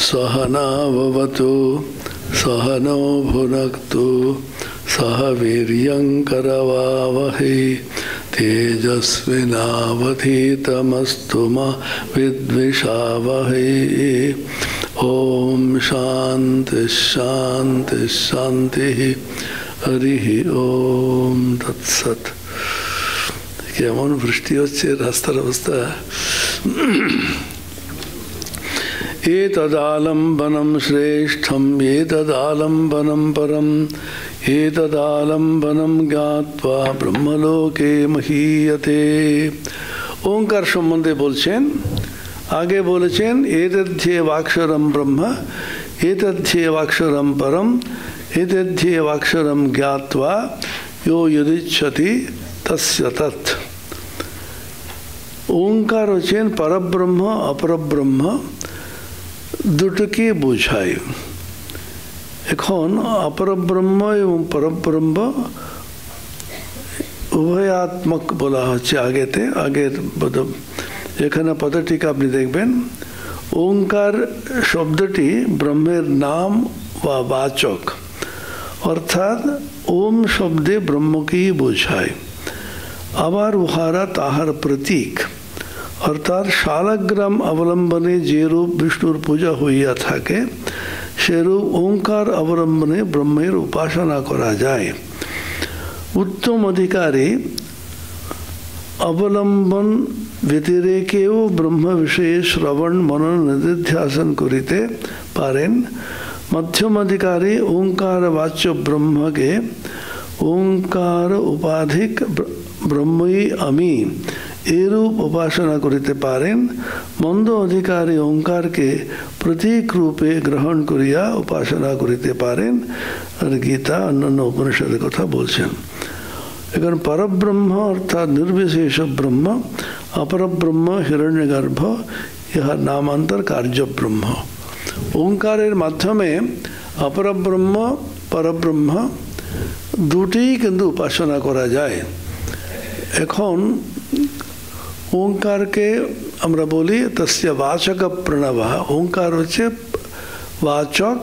सहना भवतु सहनौ भुनक्तु सह वीर्यंकरवावहै तेजस्विनावधीतमस्तु मा विद्विषावहै। ओम शांति शांति शांति। हरि ओम तत्सत्। কেমন বৃষ্টি হচ্ছে, রাস্তার অবস্থা। एतदालम्बनं श्रेष्ठं एतदालम्बनं परं एतदालम्बनं ज्ञात्वा ब्रह्मलोके महीयते। ओंकार সম্বন্ধে বলছেন, আগে বলেছেন एतद्धेवाक्षरं ब्रह्म एतद्धेवाक्षरं परं एतद्धेवाक्षरं ज्ञात्वा यो यदिच्छति तस्य तत्। ओंकार হচ্ছেন পরব্রহ্ম অপরব্রহ্ম দুটোকে বোঝায়। এখন অপরব্রহ্ম এবং পরব্রহ্ম উভয়াত্মক বলা হচ্ছে আগেতে। আগের এখানে পদটিকে আপনি দেখবেন, ওঙ্কার শব্দটি ব্রহ্মের নাম বা বাচক, অর্থাৎ ওম শব্দে ব্রহ্মকেই বোঝায়। আবার উহারা তাহার প্রতীক, অর্থাৎ শালগ্রাম অবলম্বনে যে রূপ বিষ্ণুর পূজা হইয়া থাকে সেরূপ ওঙ্কার অবলম্বনে ব্রহ্মের উপাসনা করা যায়। উত্তম অধিকারী অবলম্বন ব্যতিরেকেও ব্রহ্ম বিষয়ে শ্রবণ মনন নিধিধ্যাসন করিতে পারেন। মধ্যম অধিকারী ওঙ্কার বাচ্য ব্রহ্মকে ওঙ্কার উপাধিক ব্রহ্মই আমি এরূপ উপাসনা করিতে পারেন। মন্দ অধিকারী ওঙ্কারকে প্রতীক রূপে গ্রহণ করিয়া উপাসনা করিতে পারেন। আর গীতা অন্যান্য উপনিষদের কথা বলছেন। এখন পরব্রহ্ম অর্থাৎ নির্বিশেষ ব্রহ্ম, অপরব্রহ্ম হিরণ্যগর্ভ, ইহার নামান্তর কার্যব্রহ্ম। ওঙ্কারের মাধ্যমে অপরব্রহ্ম পরব্রহ্ম দুটিই কিন্তু উপাসনা করা যায়। এখন ওঙ্কারকে আমরা বলি তস্য বাচক প্রণব। ওঙ্কার হচ্ছে বাচক,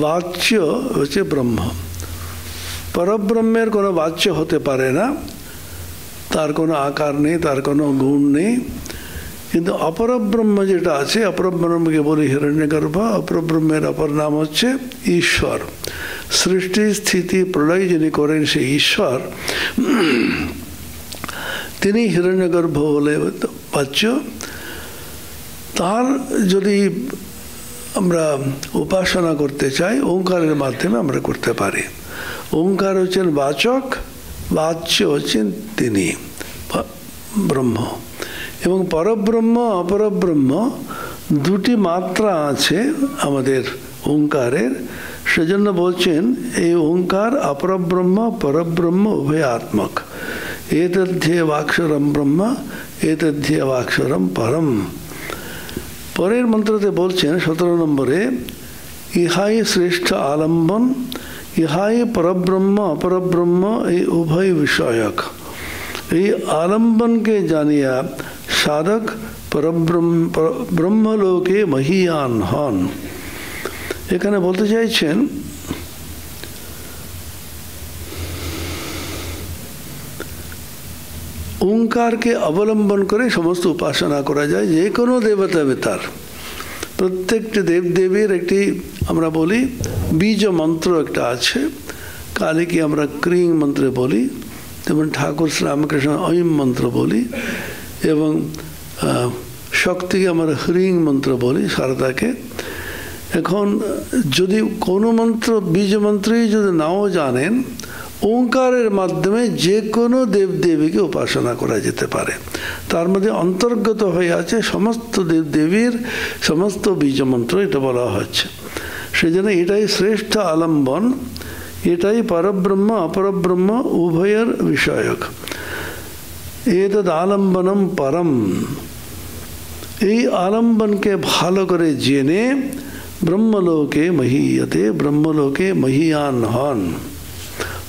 বাচ্য হচ্ছে ব্রহ্ম। পরব্রহ্মের কোনো বাচ্য হতে পারে না, তার কোনো আকার নেই, তার কোনো গুণ নেই। কিন্তু অপরব্রহ্ম যেটা আছে, অপরব্রহ্মকে বলি হিরণ্যগর্ভ। অপরব্রহ্মের অপর নাম হচ্ছে ঈশ্বর। সৃষ্টি স্থিতি প্রলয় যিনি করেন সেই ঈশ্বর, তিনি হিরণ্যগর্ভ বলে বাচ্য। তার যদি আমরা উপাসনা করতে চাই ওঙ্কারের মাধ্যমে আমরা করতে পারি। ওঙ্কার হচ্ছেন বাচক, বাচ্য হচ্ছেন তিনি ব্রহ্ম। এবং পরব্রহ্ম অপরব্রহ্ম দুটি মাত্রা আছে আমাদের ওঙ্কারের। সেজন্য বলছেন এই ওঙ্কার অপরব্রহ্ম পরব্রহ্ম উভয়াত্মক। এতদ্ধেবাক্ষরম ব্রহ্ম এতদ্ধেবাক্ষরম পরম। পরের মন্ত্রতে বলছেন 17 নম্বরে, ইহাই শ্রেষ্ঠ আলম্বন, ইহাই পরব্রহ্ম অপরব্রহ্ম এই উভয় বিষয়ক। এই আলম্বনকে জানিয়া সাধক ব্রহ্মলোকে মহীয়ান হন। এখানে বলতে চাইছেন ওঙ্কারকে অবলম্বন করে সমস্ত উপাসনা করা যায়। যে কোনো দেবতা বেতার, প্রত্যেকটি দেবদেবীর একটি আমরা বলি বীজ মন্ত্র একটা আছে। কালীকে আমরা ক্রিং মন্ত্রে বলি, যেমন ঠাকুর শ্রীরামকৃষ্ণ ঐম মন্ত্র বলি, এবং শক্তিকে আমরা হ্রিং মন্ত্র বলি, শারদাকে। এখন যদি কোনো মন্ত্র বীজ মন্ত্রই যদি নাও জানেন, ওঙ্কারের মাধ্যমে যে কোনো দেবদেবীকে উপাসনা করা যেতে পারে। তার মধ্যে অন্তর্গত হয়ে আছে সমস্ত দেবদেবীর সমস্ত বীজমন্ত্র, এটা বলা হচ্ছে। সেই জন্য এটাই শ্রেষ্ঠ আলম্বন, এটাই পরব্রহ্ম অপরব্রহ্ম উভয়ের বিষয়ক। এতদ আলম্বনম পরম। এই আলম্বনকে ভালো করে জেনে ব্রহ্মলোকে মহীয়তে, ব্রহ্মলোকে মহীয়ান হন।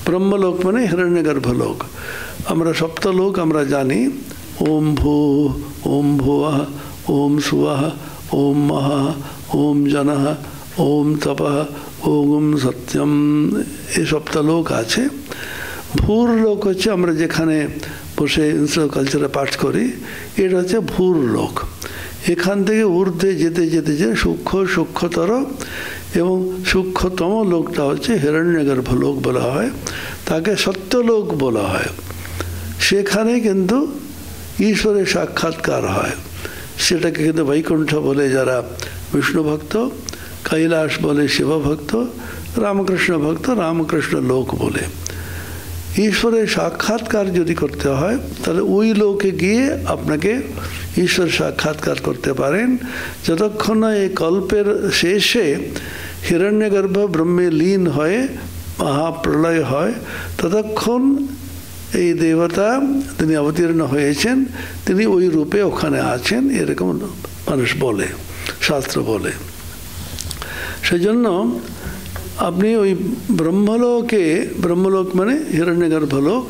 ব্রহ্মলোক মানে হিরণ্যগর্ভলোক। আমরা সপ্তলোক আমরা জানি, ওম ভূ ওম ভুবঃ ওম সুবঃ ওম মহা, ওম জনঃ, ওম তপঃ, ওম সত্যম, এই সপ্তালোক আছে। ভূর লোক হচ্ছে আমরা যেখানে বসে কালচারে পাঠ করি, এটা হচ্ছে ভূর লোক। এখান থেকে ঊর্ধ্বে যেতে যেতে যে সূক্ষ্মতর এবং সূক্ষ্মতম লোকটা হচ্ছে হিরণ্যগর্ভ লোক বলা হয়, তাকে সত্যলোক বলা হয়। সেখানে কিন্তু ঈশ্বরের সাক্ষাৎকার হয়। সেটাকে কিন্তু বৈকুণ্ঠ বলে যারা বিষ্ণু ভক্ত, কৈলাস বলে শিবভক্ত, রামকৃষ্ণ ভক্ত রামকৃষ্ণ লোক বলে। ঈশ্বরের সাক্ষাৎকার যদি করতে হয় তাহলে ওই লোকে গিয়ে আপনাকে ঈশ্বর সাক্ষাৎকার করতে পারেন। যতক্ষণ না এই কল্পের শেষে হিরণ্যগর্ভ ব্রহ্মে লীন হয়ে মহাপ্রলয় হয়, ততক্ষণ এই দেবতা তিনি অবতীর্ণ হয়েছেন, তিনি ওই রূপে ওখানে আছেন, এরকম মানুষ বলে, শাস্ত্র বলে। সেজন্য আপনি ওই ব্রহ্মলোক মানে হিরণ্যগর্ভ লোক,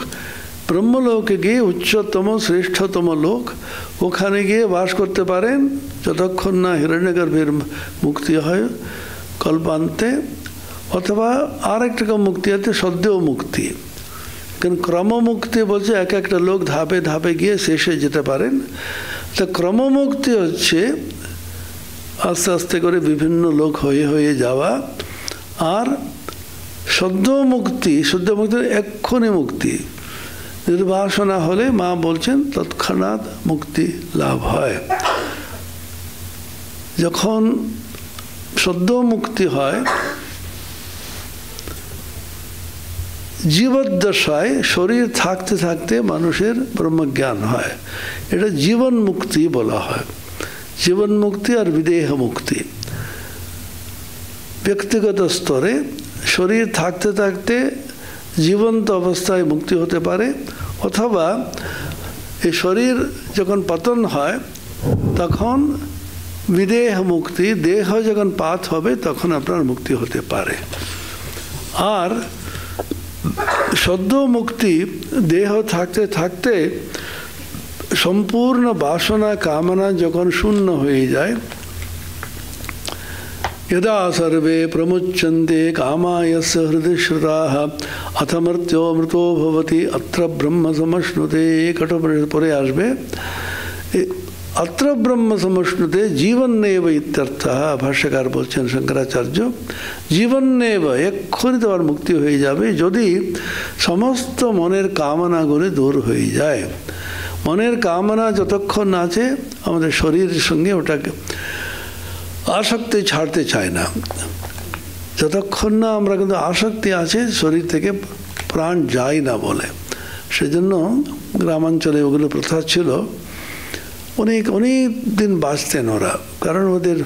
ব্রহ্মলোকে গিয়ে উচ্চতম শ্রেষ্ঠতম লোক, ওখানে গিয়ে বাস করতে পারেন যতক্ষণ না হিরণ্যগর্ভের মুক্তি হয় কল্পান্তে। অথবা আর একটা মুক্তি আছে সদ্য মুক্তি, কারণ ক্রমমুক্তি বলছে এক একটা লোক ধাপে ধাপে গিয়ে শেষে যেতে পারেন। তা ক্রমমুক্তি হচ্ছে আস্তে আস্তে করে বিভিন্ন লোক হয়ে হয়ে যাওয়া। আর সদ্য মুক্তি এক্ষুনি মুক্তি, নির্বাসনা হলে মা বলছেন তৎক্ষণাৎ মুক্তি লাভ হয়। যখন সদ্য মুক্তি হয়, জীবদ্দশায় শরীর থাকতে থাকতে মানুষের ব্রহ্মজ্ঞান হয়, এটা জীবন মুক্তি বলা হয়। জীবন মুক্তি আর বিদেহ মুক্তি। ব্যক্তিগত স্তরে শরীর থাকতে থাকতে জীবন্ত অবস্থায় মুক্তি হতে পারে, অথবা এই শরীর যখন পতন হয় তখন বিদেহ মুক্তি, দেহ যখন পাত হবে তখন আপনার মুক্তি হতে পারে। আর সদ্য মুক্তি দেহ থাকতে থাকতে সম্পূর্ণ বাসনা কামনা যখন শূন্য হয়ে যায়, यदा सर्वे प्रमुच्यन्ते कामा यस्य हृदि श्रुताः अथ मर्त्यो मृतो भवति अत्र ब्रह्म समश्नुते। कठोपनिषद আসবে अत्र ब्रह्म समश्नुते जीवन्नेव इत्यर्थः। ভাষ্যকার বলছেন শঙ্করাচার্য, জীবন্নেব, এক্ষুনি তোমার মুক্তি হয়ে যাবে যদি সমস্ত মনের কামনাগুলি দূর হয়ে যায়। মনের কামনা যতক্ষণ আছে আমাদের শরীরের সঙ্গে ওটাকে আসক্তি ছাড়তে চায় না। যতক্ষণ না আমরা কিন্তু আসক্তি আছে শরীর থেকে প্রাণ যায় না বলে। সেজন্য গ্রামাঞ্চলে ওগুলো প্রথা ছিল, অনেক অনেক দিন বাঁচতেন ওরা, কারণ ওদের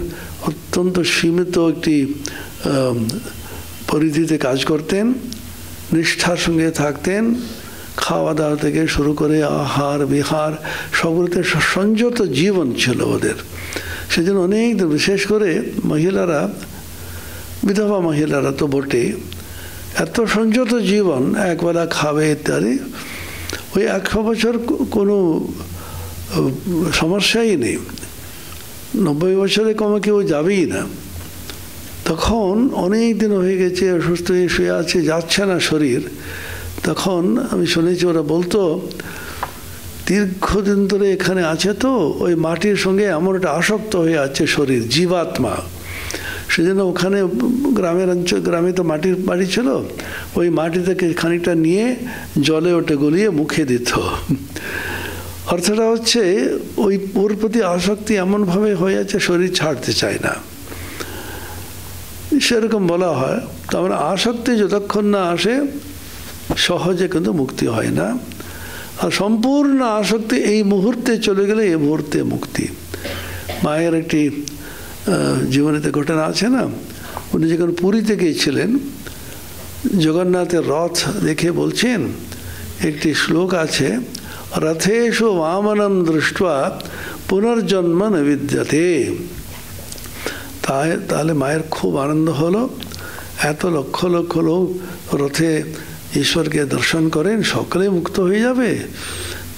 অত্যন্ত সীমিত একটি পরিধিতে কাজ করতেন, নিষ্ঠার সঙ্গে থাকতেন, খাওয়া দাওয়া থেকে শুরু করে আহার বিহার সবগুলোতে সংযত জীবন ছিল ওদের। সেজন্য অনেক, বিশেষ করে মহিলারা, বিধবা মহিলারা তো বটে, এত সংযত জীবন, একবেলা খাবে ইত্যাদি। ওই 100 বছর কোনো সমস্যাই নেই, 90 বছরে কমে কেউ যাবেই না। তখন অনেক দিন হয়ে গেছে, অসুস্থ হয়ে শুয়ে আছে, যাচ্ছে না শরীর। তখন আমি শুনেছি ওরা বলতো দীর্ঘদিন ধরে এখানে আছে তো ওই মাটির সঙ্গে এমন একটা আসক্ত হয়ে আছে শরীর, জীবাত্মা। সেজন্য ওখানে গ্রামে তো মাটির বাড়ি ছিল, ওই মাটি থেকে খানিকটা নিয়ে জলে ওটা গলিয়ে মুখে দিত। অর্থটা হচ্ছে ওই ওর প্রতি আসক্তি এমনভাবে হয়ে আছে শরীর ছাড়তে চায় না, সেরকম বলা হয়। তার আসক্তি যতক্ষণ না আসে সহজে কিন্তু মুক্তি হয় না। আর সম্পূর্ণ আসক্তি এই মুহূর্তে চলে গেলে এই মুহূর্তে মুক্তি। মায়ের একটি জীবনেতে ঘটনা আছে না, উনি যখন পুরীতে গিয়েছিলেন, জগন্নাথের রথ দেখে বলছেন, একটি শ্লোক আছে, রথেষু বামনম দৃष्ट्वा পুনর্জন্ম ন বিদ্যতে। তাহলে মায়ের খুব আনন্দ হলো, এত লক্ষ লক্ষ লোক রথে ঈশ্বরকে দর্শন করেন, সকলে মুক্ত হয়ে যাবে।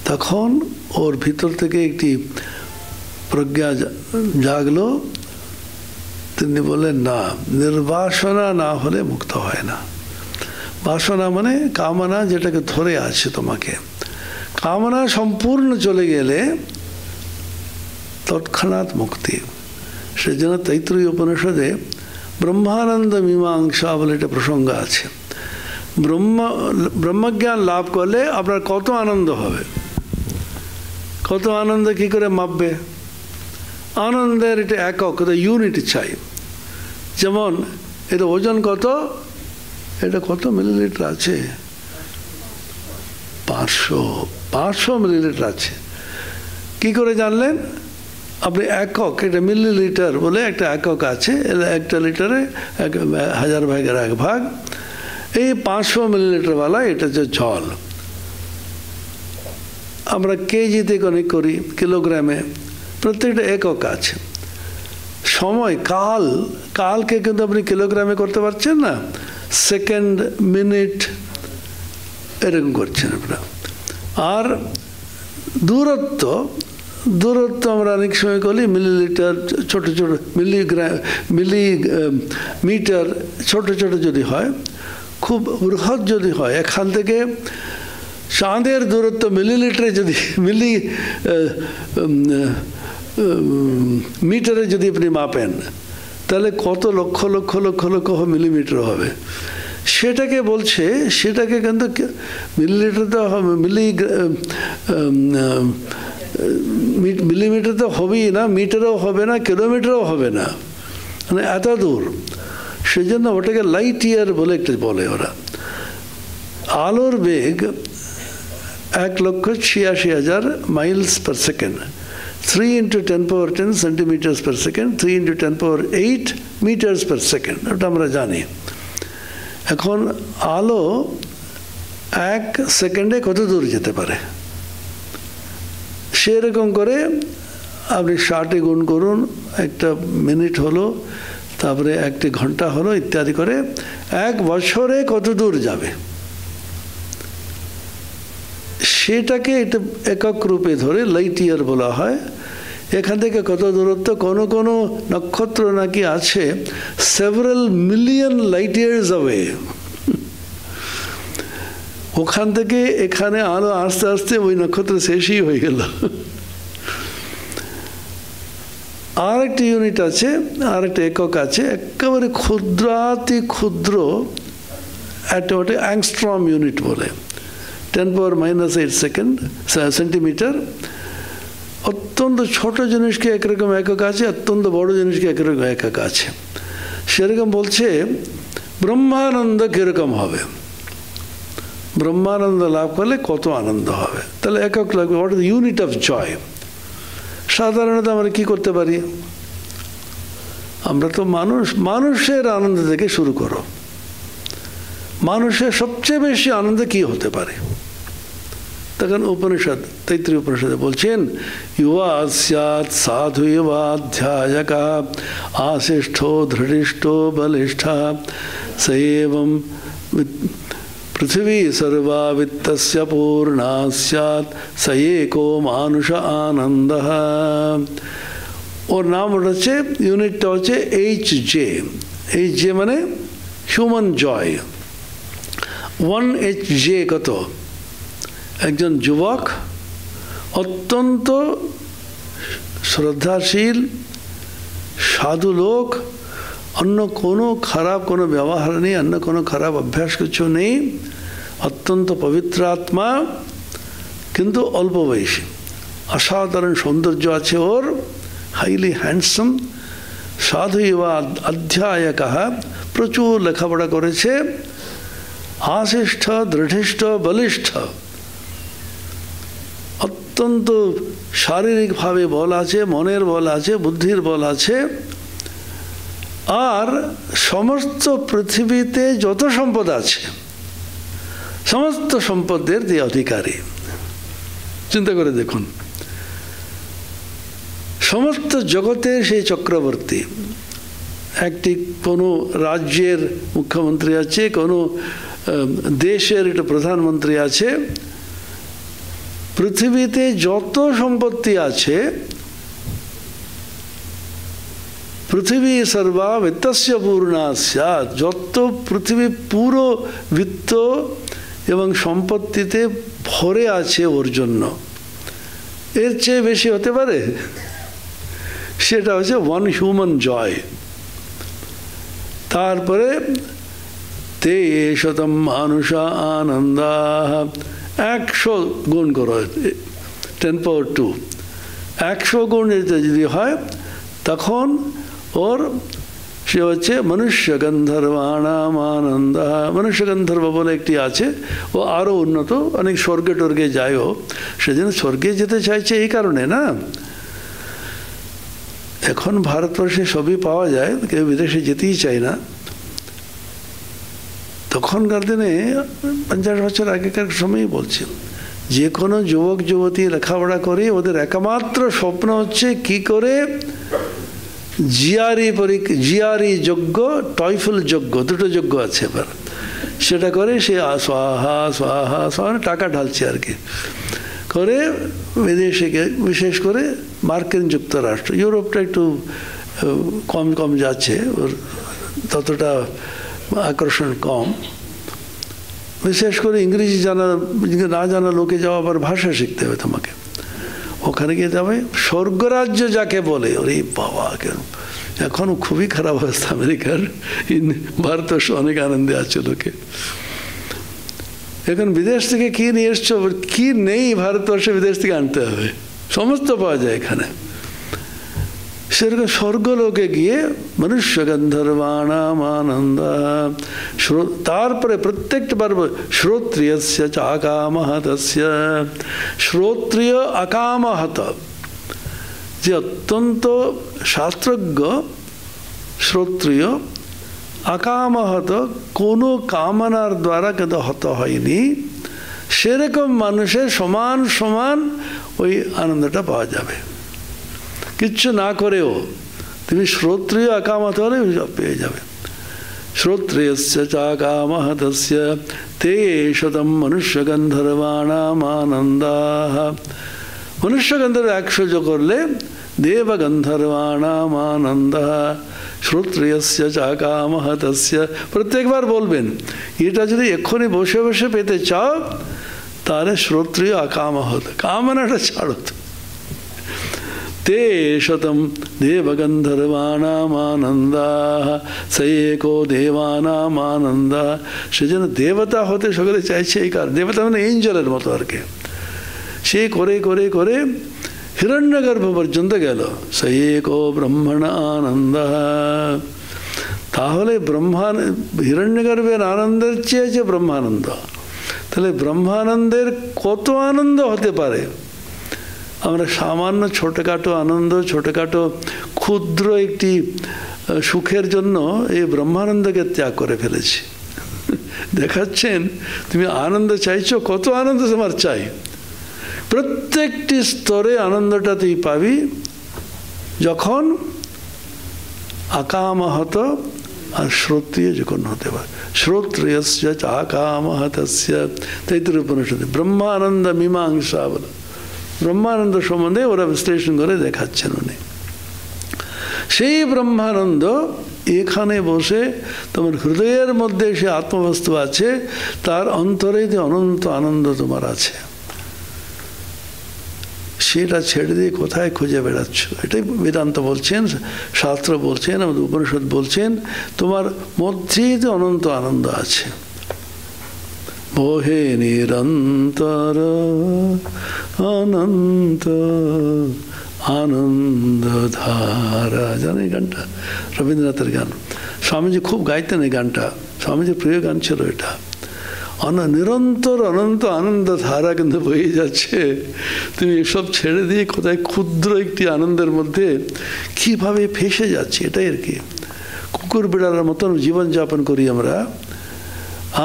তখন ওর ভিতর থেকে একটি প্রজ্ঞা জাগলো, তিনি বললেন না, নির্বাসনা না হলে মুক্ত হয় না। বাসনা মানে কামনা, যেটাকে ধরে আছে তোমাকে। কামনা সম্পূর্ণ চলে গেলে তৎক্ষণাৎ মুক্তি। সেজন্য তৈত্রীয় উপনিষদে ব্রহ্মানন্দ মীমাংসা বলে একটা প্রসঙ্গ আছে। ব্রহ্মজ্ঞান লাভ করলে আপনার কত আনন্দ হবে, কত আনন্দ কি করে মাপবে? আনন্দের এটা একক, ইউনিট চাই। যেমন এটা ওজন কত, এটা কত মিলিলিটার আছে? 500 মিলিলিটার আছে। কি করে জানলেন আপনি? একক, এটা মিলিলিটার বলে একটা একক আছে। একটা লিটারে 1000 ভাগের 1 ভাগ। এই 500 মিলিলিটারওয়ালা এটা হচ্ছে জল। আমরা কেজিতে কনেক করি, কিলোগ্রামে, প্রত্যেকটা একক আছে। সময়, কালকে কিন্তু আপনি কিলোগ্রামে করতে পারছেন না, সেকেন্ড, মিনিট এরকম করছেন আপনারা। আর দূরত্ব আমরা অনেক সময় করি মিলিলিটার, ছোট ছোট মিলিমিটার ছোট ছোট যদি হয়, খুব বৃহৎ যদি হয়, এখান থেকে চাঁদের দূরত্ব মিলিলিটারে যদি মিটারে যদি আপনি মাপেন, তাহলে কত লক্ষ লক্ষ লক্ষ লক্ষ মিলিমিটার হবে। সেটাকে বলছে, সেটাকে কিন্তু মিলিলিটার তো মিলিমিটার তো হবেই না, মিটারও হবে না, কিলোমিটারও হবে না, মানে এত দূর। সেজন্য ওটাকে লাইট ইয়ার বলে একটা বলে ওরা। আলোর বেগ 1,86,000 miles per second, 3 × 10⁻10 centimetres per second, 3 × 10⁸ metres per second, ওটা আমরা জানি। এখন আলো 1 সেকেন্ডে কত দূর যেতে পারে, সেরকম করে আপনি 60 গুণ করুন, একটা মিনিট হলো, তারপরে 1 ঘন্টা হলো, ইত্যাদি করে 1 বছরে কত দূর যাবে সেটাকে এটা একক রূপে ধরে লাইট ইয়ার বলা হয়। এখান থেকে কত দূরত্ব, কোনো নক্ষত্র নাকি আছে several million light years away. ওখান থেকে এখানে আলো আস্তে আস্তে ওই নক্ষত্র শেষই হয়ে গেল। আর একটা ইউনিট আছে, আর একটা একক আছে, একেবারে ক্ষুদ্রাতি ক্ষুদ্র, একটা ওটা অ্যাংস্ট্রম ইউনিট বলে, 10⁻⁸ সেন্টিমিটার। অত্যন্ত ছোট জিনিসকে একরকম একক আছে, অত্যন্ত বড় জিনিসকে একরকম একক আছে। সেরকম বলছে ব্রহ্মানন্দ কিরকম হবে, ব্রহ্মানন্দ লাভ করলে কত আনন্দ হবে, তাহলে একক লাগবে। What is the unit of joule? সাধারণত আমরা কি করতে পারি? আমরা তো মানুষের আনন্দ থেকে শুরু করো। মানুষের সবচেয়ে বেশি আনন্দ কি হতে পারে? তখন উপনিষদ, তৈত্রীয় উপনিষদে বলছেন, ইউবা স্যাৎ সাধু ইবাধ্যায়কা আশিষ্ঠো ধৃষ্টো বলিষ্ঠা সএবং পৃথিবী সর্বা বিত্তস্য পূর্ণা স্যাৎ স একো মানুষ আনন্দ। ওর নাম হচ্ছে, ইউনিটটা হচ্ছে HJ। HJ মানে হিউম্যান জয়। 1 HJ কত? একজন যুবক, অত্যন্ত শ্রদ্ধাশীল সাধু লোক, অন্য কোনো খারাপ কোনো ব্যবহার নেই, অন্য কোনো খারাপ অভ্যাস কিছু নেই, অত্যন্ত পবিত্র আত্মা, কিন্তু অল্প বয়সী, অসাধারণ সৌন্দর্য আছে ওর, হাইলি হ্যান্ডসাম, সাধু ইবা অধ্যায়ক, প্রচুর লেখাপড়া করেছে, আশিষ্ঠ দৃঢ়িষ্ঠ বলিষ্ঠ, অত্যন্ত শারীরিকভাবে বল আছে, মনের বল আছে, বুদ্ধির বল আছে, আর সমস্ত পৃথিবীতে যত সম্পদ আছে সমস্ত সম্পদের যে অধিকারী। চিন্তা করে দেখুন, সমস্ত জগতের সেই চক্রবর্তী। একটি কোনো রাজ্যের মুখ্যমন্ত্রী আছে, কোনো দেশের একটা প্রধানমন্ত্রী আছে, পৃথিবীতে যত সম্পত্তি আছে পৃথিবী সর্বা বিত্তস্য পূর্ণা স্যাৎ, যত পৃথিবী পুরো বিত্ত এবং সম্পত্তিতে ভরে আছে ওর জন্য, এর চেয়ে বেশি হতে পারে? সেটা হচ্ছে ওয়ান হিউম্যান জয়। তারপরে তে শতম মানুষা আনন্দা, 100 গুণ করো, 10^2, 100 গুণ যদি হয় তখন ওর সে হচ্ছে মনুষ্য গন্ধর্বাণাম আনন্দ। মনুষ্য গন্ধর্ব বলে একটি আছে, ও আরও উন্নত, অনেক স্বর্গে টর্গে যায়ও, সেজন্য স্বর্গে যেতে চাইছে এই কারণে না। এখন ভারতবর্ষে সবই পাওয়া যায়, কেউ বিদেশে যেতেই চায় না। তখনকার দিনে 50 বছর আগেকার সময় বলছি, যে কোনো যুবক যুবতী লেখাপড়া করে ওদের একমাত্র স্বপ্ন হচ্ছে কি করে জিআরই যোগ্য, টয়ফেল যোগ্য, দুটো যোগ্য আছে এবার, সেটা করে সে স্বাহা স্বাহা স্বাহা টাকা ঢালছে আর কি করে বিদেশে, বিশেষ করে মার্কিন যুক্তরাষ্ট্র, ইউরোপটা একটু কম কম যাচ্ছে, ওর ততটা আকর্ষণ কম। বিশেষ করে ইংরেজি জানা না জানা লোকে যাওয়া, আবার ভাষা শিখতে হবে তোমাকে, ওখানে গিয়ে যাবে স্বর্গরাজ্য যাকে বলে। ওরে বাবা, কেন এখন খুবই খারাপ অবস্থা আমেরিকার, ভারতবর্ষ অনেক আনন্দে আছে লোকে। এখন বিদেশ থেকে কি নিয়ে এসছো, কি নেই ভারতবর্ষে বিদেশ থেকে আনতে হবে, সমস্ত পাওয়া যায় এখানে। সেরকম স্বর্গলোকে গিয়ে মনুষ্য গন্ধর্বাণাম আনন্দ। তারপরে প্রত্যেকটা বার শ্রোত্রিয়স্য চ আকামহতস্য, শ্রোত্রিয় আকামহত, যে অত্যন্ত শাস্ত্রজ্ঞ শ্রোত্রিয়, আকামহত কোনো কামনার দ্বারা কিন্তু হত হয়নি, সেরকম মানুষের সমান সমান ওই আনন্দটা পাওয়া যাবে। কিচ্ছু না করেও তুমি শ্রোত্রিয় আকামহত হলে পেয়ে যাবে। শ্রোত্রিয়স্য চ আকামহতস্য তে শতম মনুষ্য গন্ধর্বাণাম আনন্দাঃ। মনুষ্য গন্ধর্ব 100 করলে দেব গন্ধর্বাণাম আনন্দাঃ শ্রোত্রিয়স্য চ আকামহতস্য। প্রত্যেকবার বলবেন, এটা যদি এক্ষুনি বসে বসে পেতে চাও তাহলে শ্রোত্রিয় আকামহত, কামনাটা ছাড়ো। ते शतम देवगंधर्वाणाम आनंदाः स एको देवानाम आनंदाः। সেজন্য দেবতা হতে সকলে চাইছে, এই কারণ দেবতা মানে এঞ্জেলের মতো আর কি। সে করে করে করে হিরণ্যগর্ভ পর্যন্ত গেল, স एको ব্রহ্মণ আনন্দাः। তাহলে হিরণ্যগর্ভের আনন্দের চেয়েছে ব্রহ্মানন্দ, তাহলে ব্রহ্মানন্দের কত আনন্দ হতে পারে। আমরা সামান্য ছোটোখাটো আনন্দ, ছোটোখাটো ক্ষুদ্র একটি সুখের জন্য এই ব্রহ্মানন্দকে ত্যাগ করে ফেলেছি। দেখাচ্ছেন তুমি আনন্দ চাইছো, কত আনন্দ তোমার চাই। প্রত্যেকটি স্তরে আনন্দটা তুই পাবি যখন আকামহত আর শ্রোত্রিয় যখন হতে পারে। শ্রোত্রিয়স্য চ আকামহতস্য, তৈত্তর উপনিষদে ব্রহ্মানন্দ মীমাংসা বলে, ব্রহ্মানন্দ সম্বন্ধে ওরা বিশ্লেষণ করে দেখাচ্ছেন উনি। সেই ব্রহ্মানন্দ এখানে বসে তোমার হৃদয়ের মধ্যে সে আত্মবস্তু আছে, তার অন্তরে যে অনন্ত আনন্দ তোমার আছে, সেটা ছেড়ে দিয়ে কোথায় খুঁজে বেড়াচ্ছ। এটাই বেদান্ত বলছেন, শাস্ত্র বলছেন, আমাদের উপনিষদ বলছেন, তোমার মধ্যেই যে অনন্ত আনন্দ আছে। বহে নিরন্তর অনন্ত আনন্দ ধারা। জানো এই গানটা? রবীন্দ্রনাথের গান। স্বামীজি খুব গাইতেন এই গানটা, স্বামীজির প্রিয় গান ছিল এটা। নিরন্তর অনন্ত আনন্দ ধারা কিন্তু বয়ে যাচ্ছে, তুমি এসব ছেড়ে দিয়ে কোথায় ক্ষুদ্র একটি আনন্দের মধ্যে কিভাবে ফেসে যাচ্ছে, এটাই আর কি। কুকুর বিড়ালের মতন জীবনযাপন করি আমরা,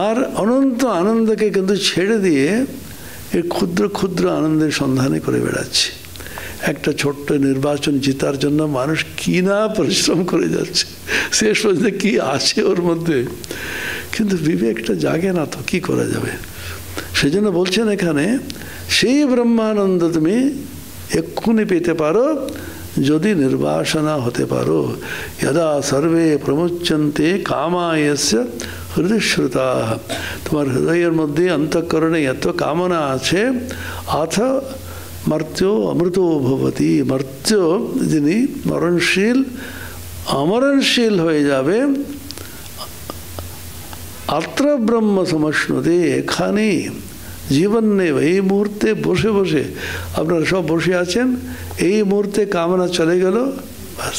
আর অনন্ত আনন্দকে কিন্তু ছেড়ে দিয়ে এই ক্ষুদ্র ক্ষুদ্র আনন্দের সন্ধানে করে বেড়াচ্ছি। একটা ছোট্ট নির্বাচন জেতার জন্য মানুষ কি না পরিশ্রম করে যাচ্ছে, শেষ পর্যন্ত কি আছে ওর মধ্যে, কিন্তু বিবেকটা জাগে না, তো কি করা যাবে। সেই জন্য বলছেন এখানে, সেই ব্রহ্মানন্দ তুমি এক্ষুনি পেতে পারো যদি নির্বাসনা হতে পারো, যদা সর্বে প্রমুচ্যন্তে কামায়স্য হৃদয়শ্রুতা, তোমার হৃদয়ের মধ্যে অন্তঃকরণে এত কামনা আছে, আথ মর্ত্য অমৃত ভবতি, মর্ত্য যিনি মরণশীল অমরণশীল হয়ে যাবে, अत्र ब्रह्म समश्नुते, এখানে জীবন নেই, এই মুহূর্তে বসে বসে আপনারা সব বসে আছেন, এই মুহূর্তে কামনা চলে গেল, বাস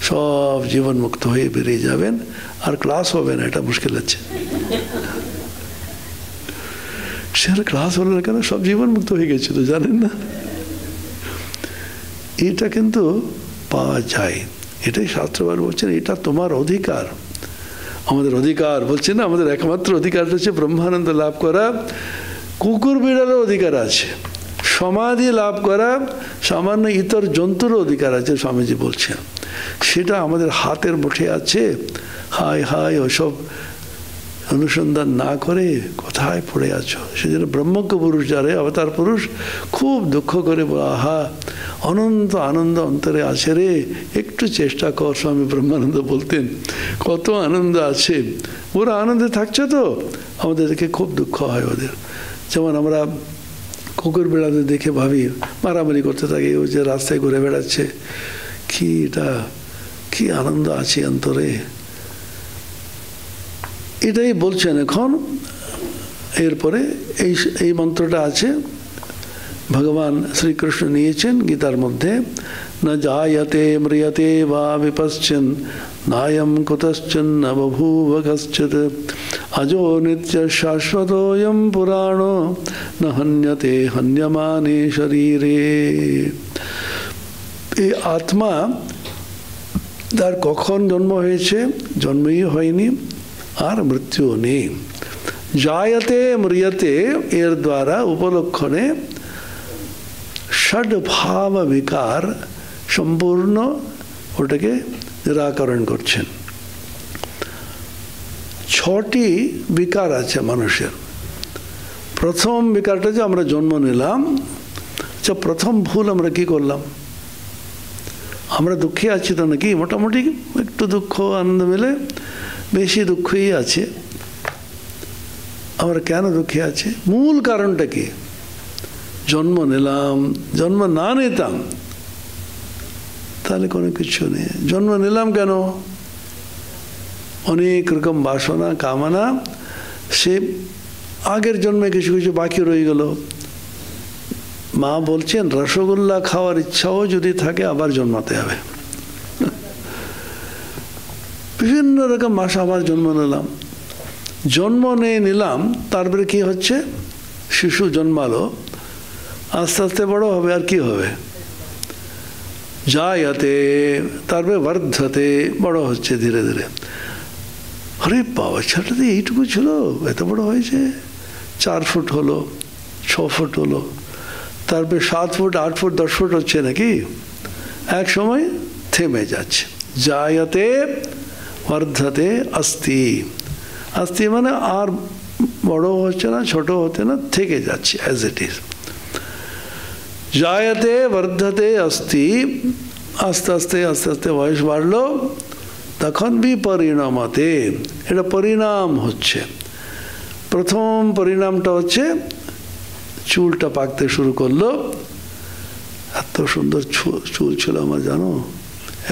সব জীবন মুক্ত হয়ে বেরিয়ে যাবেন, আর ক্লাস হবে না, এটা মুশকিল আছে। সেখানে ক্লাস হলো না কেন? সব জীবন মুক্ত হয়ে গেছে তো, জানেন না? এটা কিন্তু পাওয়া যায়, এটাই শাস্ত্রবার বলছেন, এটা তোমার অধিকার। আমাদের অধিকার বলছে না, আমাদের একমাত্র অধিকার হচ্ছে ব্রহ্মানন্দ লাভ করা। কুকুর বিড়ালের অধিকার আছে, সমাধি লাভ করা সামান্য ইতর জন্তুর অধিকার আছে, স্বামীজি বলছেন। সেটা আমাদের হাতের মুঠে আছে। হায় হায়, ওসব অনুসন্ধান না করে কোথায় পড়ে আছো? সেজন্য ব্রহ্মজ্ঞ পুরুষ যারা অবতার পুরুষ খুব দুঃখ করে বলে, আহা অনন্ত আনন্দ অন্তরে আছে রে, একটু চেষ্টা কর। স্বামী ব্রহ্মানন্দ বলতেন কত আনন্দ আছে, ওরা আনন্দে থাকছে তো আমাদের দেখে খুব দুঃখ হয় ওদের। যেমন আমরা কুকুর বেড়াতে দেখে ভাবি মারামারি করতে থাকি, ও যে রাস্তায় ঘুরে বেড়াচ্ছে, কি এটা কি আনন্দ আছে অন্তরে। এটাই বলছেন এখন। এরপরে এই মন্ত্রটা আছে, ভগবান শ্রীকৃষ্ণ নিয়েছেন গীতার মধ্যে, না জায়তে ম্রিয়তে বা বিপশ্চন নায়ম কুতশ্চন ন বভূব কশ্চিৎ अजो नित्य शाश्वतोऽयं पुराणो न हन्यते हन्यमाने शरीरे। এই আত্মা তার কখন জন্ম হয়েছে? জন্মই হয়নি, আর মৃত্যুও নেই। জায়তে ম্রিয়তে এর দ্বারা উপলক্ষণে ষড ভাব বিকার সম্পূর্ণ ওটাকে নিরাকরণ করছেন। 6টি বিকার আছে মানুষের। প্রথম বিকারটা যে আমরা জন্ম নিলাম, আচ্ছা প্রথম ভুল আমরা কি করলাম? আমরা দুঃখে আছি তো নাকি? মোটামুটি একটু দুঃখ আনন্দ মিলে বেশি দুঃখই আছে। আমরা কেন দুঃখে আছি? মূল কারণটা কি? জন্ম নিলাম, জন্ম না নিতাম তাহলে কোনো কিছু নেই। জন্ম নিলাম কেন? অনেক রকম বাসনা কামনা, সে আগের জন্মে কিছু কিছু বাকি রয়ে গেল। মা বলছেন রসগোল্লা খাওয়ার ইচ্ছাও যদি থাকে আবার জন্মাতে হবে। বিভিন্ন রকম আশা, আবার জন্ম নিলাম, জন্ম নিলাম, তারপরে কি হচ্ছে? শিশু জন্মালো, আস্তে আস্তে বড় হবে, আর কি হবে? জায়তে, তারপরে বর্ধতে, বড় হচ্ছে ধীরে ধীরে। আরে বাবা, ছেলেটা এইটুকু ছিল, এত বড় হয়েছে, 4 ফুট হলো, 6 ফুট হলো, তারপরে 7 ফুট 8 ফুট 10 ফুট হচ্ছে নাকি? এক সময় থেমে যাচ্ছে। জায়তে বর্ধতে অস্তি, অস্তি মানে আর বড় হচ্ছে না, ছোট হতে না, থেকে যাচ্ছে অ্যাজ ইট ইজ। জায়তে বর্ধতে অস্তি, আস্তে আস্তে আস্তে আস্তে বয়স বাড়লো, তখন বিপরিণামতে, এটা পরিণাম হচ্ছে। প্রথম পরিণামটা হচ্ছে চুলটা পাকতে শুরু করলো। এত সুন্দর চুল ছিল আমার, জানো,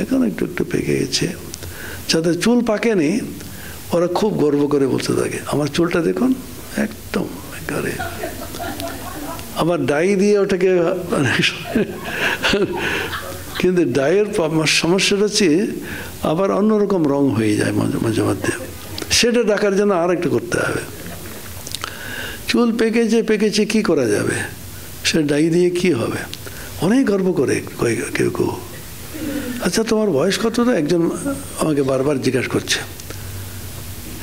এখন একটু একটু পেকে গেছে। যাদের চুল পাকেনি ওরা খুব গর্ব করে বলতে থাকে, আমার চুলটা দেখুন একদম একেবারে। আবার ডাই দিয়ে ওটাকে, কিন্তু ডাইয়ের সমস্যাটা হচ্ছে আবার অন্যরকম রং হয়ে যায় মাঝে মধ্যে, সেটা ডাকার জন্য আর একটু করতে হবে। চুল পেকেছে কি করা যাবে? সে ডাই দিয়ে কি হবে? অনেক গর্ব করে কেউ কেউ। আচ্ছা তোমার বয়স কত? তো একজন আমাকে বারবার জিজ্ঞাসা করছে,